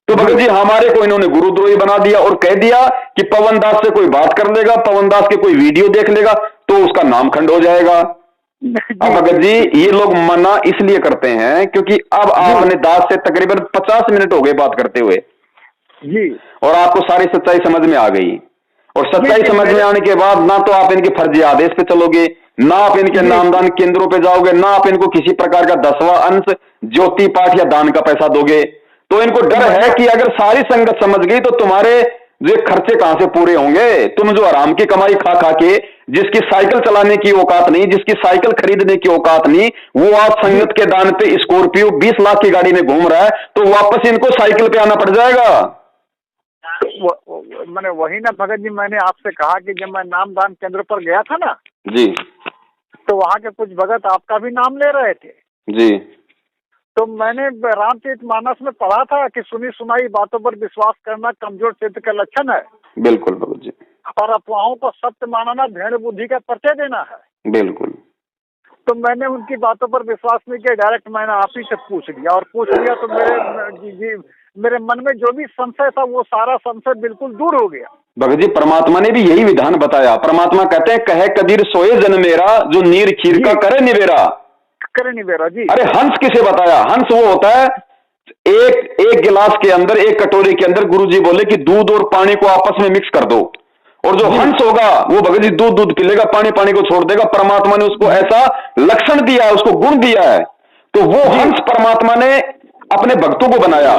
तो भगत जी हमारे को इन्होंने गुरुद्रोही बना दिया और कह दिया कि पवन दास से कोई बात कर लेगा, पवन दास के कोई वीडियो देख लेगा तो उसका नाम खंड हो जाएगा। अब भगत जी ये लोग मना इसलिए करते हैं क्योंकि अब आपने दास से तकरीबन 50 मिनट हो गए बात करते हुए
जी,
और आपको सारी सच्चाई समझ में आ गई। और सच्चाई समझ में आने के बाद ना तो आप इनके फर्जी आदेश पे चलोगे, ना आप इनके नामदान केंद्रों पे जाओगे, ना आप इनको किसी प्रकार का 10वां अंश ज्योति पाठ या दान का पैसा दोगे। तो इनको डर है कि अगर सारी संगत समझ गई तो तुम्हारे जो खर्चे कहां से पूरे होंगे। तुम जो आराम की कमाई खा खा के, जिसकी साइकिल चलाने की औकात नहीं, जिसकी साइकिल खरीदने की औकात नहीं, वो आज संगत के दान पे स्कॉर्पियो 20 लाख की गाड़ी में घूम रहा है, तो वापस इनको साइकिल पे आना पड़ जाएगा।
मैंने वही ना भगत जी, मैंने आपसे कहा कि जब मैं नामदान केंद्र पर गया था ना
जी, तो
वहाँ के कुछ भगत आपका भी नाम ले रहे थे
जी।
तो मैंने रामचरितमानस में पढ़ा था कि सुनी सुनाई बातों पर विश्वास करना कमजोर चित्त का लक्षण है।
बिल्कुल भगत जी।
और अफवाहों को सत्य मानना भेड़ बुद्धि का परिचय देना है।
बिल्कुल।
तो मैंने उनकी बातों पर विश्वास नहीं किया, डायरेक्ट मैंने आप ही से पूछ लिया तो मेरे मन में जो भी संशय था वो सारा संशय बिल्कुल दूर हो गया।
भगत जी परमात्मा ने भी यही विधान बताया। परमात्मा कहते हैं कहे कबीर सोए जन मेरा, जो नीर खीर का करे निवेरा।
करे निवेरा जी।
अरे हंस किसे बताया? हंस वो होता है एक गिलास के अंदर, एक कटोरे के अंदर गुरुजी बोले कि दूध और पानी को आपस में मिक्स कर दो, और जो हंस होगा वो भगत जी दूध पी लेगा, पानी को छोड़ देगा। परमात्मा ने उसको ऐसा लक्षण दिया है, उसको गुण दिया है। तो वो हंस परमात्मा ने अपने भक्तों को बनाया।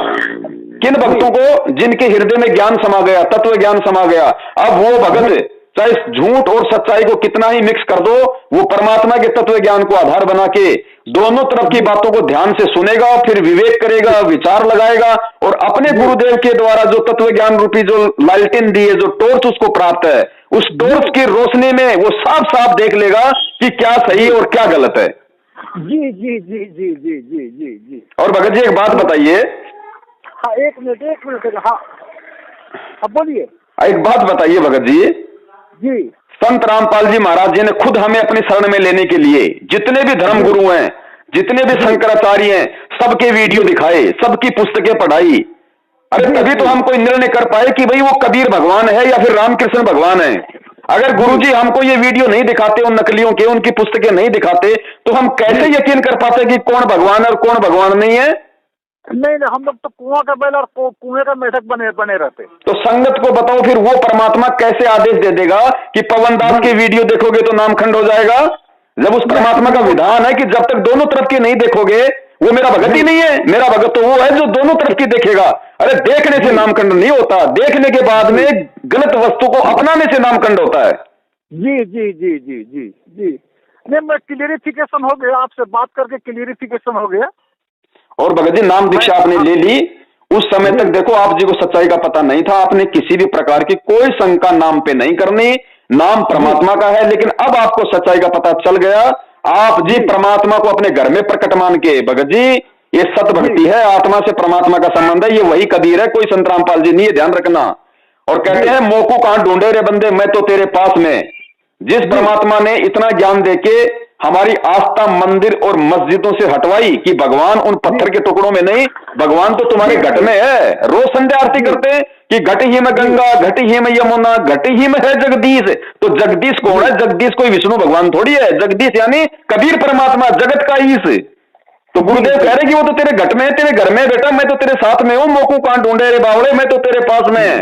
किन भक्तों को? जिनके हृदय में ज्ञान समा गया, तत्व ज्ञान समा गया। अब वो भगत चाहे झूठ और सच्चाई को कितना ही मिक्स कर दो, वो परमात्मा के तत्व ज्ञान को आधार बना के दोनों तरफ की बातों को ध्यान से सुनेगा, फिर विवेक करेगा, विचार लगाएगा, और अपने गुरुदेव के द्वारा जो तत्व ज्ञान रूपी जो लालटेन दी है, जो टॉर्च उसको प्राप्त है, उस टॉर्च की रोशनी में वो साफ साफ देख लेगा कि क्या सही और क्या गलत है।
जी जी जी जी जी जी जी जी।
और भगत जी एक बात बताइए।
हाँ एक मिनट। हाँ बोलिए।
एक बात बताइए भगत जी।
जी।
संत रामपाल जी महाराज जी ने खुद हमें अपनी शरण में लेने के लिए जितने भी धर्म गुरु हैं, जितने भी शंकराचार्य हैं, सबके वीडियो दिखाए, सबकी पुस्तकें पढ़ाई। अरे तभी तो हम कोई निर्णय कर पाए कि भाई वो कबीर भगवान है या फिर रामकृष्ण भगवान है। अगर गुरुजी हमको ये वीडियो नहीं दिखाते, उन नकलियों के, उनकी पुस्तकें नहीं दिखाते, तो हम कैसे यकीन कर पाते कि कौन भगवान है और कौन भगवान नहीं है?
नहीं, हम लोग तो कुआं का बैल और कुएं का मेढक बने रहते।
तो संगत को बताओ फिर वो परमात्मा कैसे आदेश दे देगा कि पवन दास की वीडियो देखोगे तो नाम खंड हो जाएगा, जब उस परमात्मा का विधान है कि जब तक दोनों तरफ की नहीं देखोगे वो मेरा भगत ही नहीं है। मेरा भगत तो वो है जो दोनों तरफ की देखेगा। अरे देखने से नामखंड नहीं होता, देखने के बाद में गलत वस्तु को अपनाने से नामखंड होता है।
जी जी जी जी जी जी। नहीं, मैं क्लियरिफिकेशन हो गया, आपसे बात करके क्लियरिफिकेशन हो गया।
और भगत जी नाम दीक्षा आपने ले ली, उस समय तक देखो आप जी को सच्चाई का पता नहीं था, आपने किसी भी प्रकार की कोई शंका नाम पे नहीं करनी, नाम परमात्मा का है। लेकिन अब आपको सच्चाई का पता चल गया, आप जी परमात्मा को अपने घर में प्रकट मान के, भगत जी ये सत भक्ति है, आत्मा से परमात्मा का संबंध है, ये वही कबीर है, कोई संत रामपाल जी नहीं है, ध्यान रखना। और कहते हैं मोको कहां ढूंढे रे बंदे, मैं तो तेरे पास में। जिस परमात्मा ने इतना ज्ञान देके हमारी आस्था मंदिर और मस्जिदों से हटवाई कि भगवान उन पत्थर के टुकड़ों में नहीं, भगवान तो तुम्हारे घट में है। रोज संध्या आरती करते हैं कि घट ही में गंगा, घट ही में यमुना, घट ही में है जगदीश। तो जगदीश कौन है? जगदीश कोई विष्णु भगवान थोड़ी है, जगदीश यानी कबीर परमात्मा, जगत का ईश। तो गुरुदेव कह रहे कि वो तो तेरे घट में है, तेरे घर में बेटा, मैं तो तेरे साथ में हूं, मोको कहां ढूंढे रे बावड़े, मैं तो तेरे पास में है।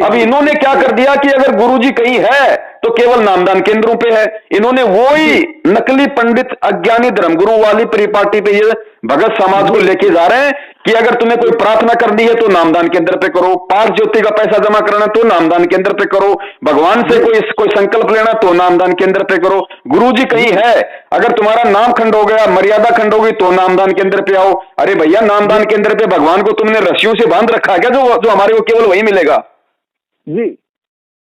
अब इन्होंने क्या कर दिया कि अगर गुरुजी कहीं है तो केवल नामदान केंद्रों पे है। इन्होंने वही नकली पंडित अज्ञानी धर्मगुरु वाली परिपाटी पे ये भगत समाज को लेके जा रहे हैं कि अगर तुम्हें कोई प्रार्थना करनी है तो नामदान केंद्र पे करो, पाक ज्योति का पैसा जमा करना तो नामदान केंद्र पे करो, भगवान से कोई संकल्प लेना तो नामदान केंद्र पे करो। गुरुजी कहीं है, अगर तुम्हारा नाम खंड हो गया, मर्यादा खंड हो गई तो नामदान केंद्र पे आओ। अरे भैया, नामदान केंद्र पे भगवान को तुमने रस्सियों से बांध रखा है क्या, जो हमारे को केवल वही मिलेगा
जी।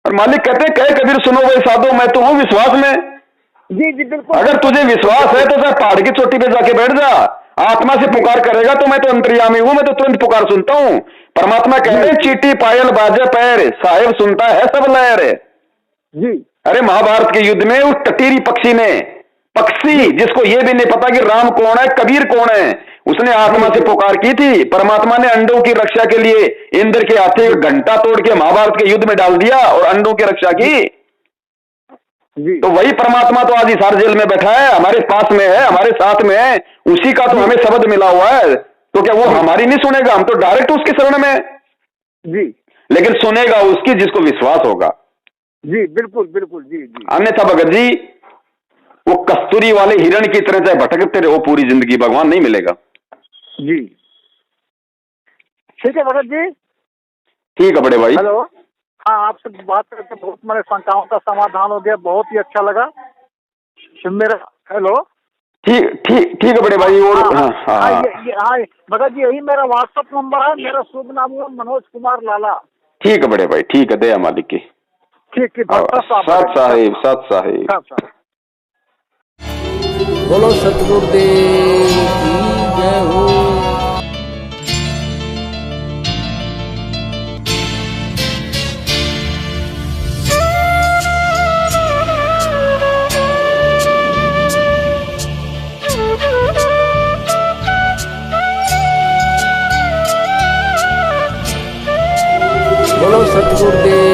और मालिक कहते हैं कहे कबीर सुनो भाई साधो, मैं तो हूं विश्वास में।
जी जी बिल्कुल।
अगर तुझे विश्वास है तो पहाड़ की चोटी पे जाके बैठ जा, आत्मा से पुकार करेगा तो मैं तो अंतर्यामी हूं, मैं तो तुरंत पुकार सुनता हूं। परमात्मा कहते हैं चीटी पायल बाजे पैर, साहेब सुनता है सब लहर
जी।
अरे महाभारत के युद्ध में उस टटीरी पक्षी जिसको ये भी नहीं पता कि राम कौन है, कबीर कौन है, उसने आत्मा से पुकार की थी। परमात्मा ने अंडों की रक्षा के लिए इंद्र के हाथे घंटा तोड़ के महाभारत के युद्ध में डाल दिया और अंडों की रक्षा की
जी।
तो वही परमात्मा तो आज हिसार जेल में बैठा है, हमारे पास में है, हमारे साथ में है, उसी का तो हमें शब्द मिला हुआ है। तो क्या वो हमारी नहीं सुनेगा? हम तो डायरेक्ट उसके शरण में
जी।
लेकिन सुनेगा उसकी जिसको विश्वास होगा।
जी बिल्कुल बिल्कुल। जी जी।
अन्यथा भगत जी वो कस्तूरी वाले हिरण की तरह चाहे भटकते रहो पूरी जिंदगी, भगवान नहीं मिलेगा।
जी ठीक है भगत जी।
ठीक है बड़े भाई।
हेलो, हाँ आपसे बात करके बहुत मेरे शंकाओं का समाधान हो गया, बहुत ही अच्छा लगा मेरा। हेलो,
ठीक है बड़े भाई। और
हाँ भगत जी यही मेरा व्हाट्सएप नंबर है, मेरा शुभ नाम है मनोज कुमार लाला।
ठीक है बड़े भाई, ठीक है, दया मालिक की।
ठीक है
सत साहिब।
बोलो सतगुरुदेव की जय हो। बोलो सतगुरुदेव।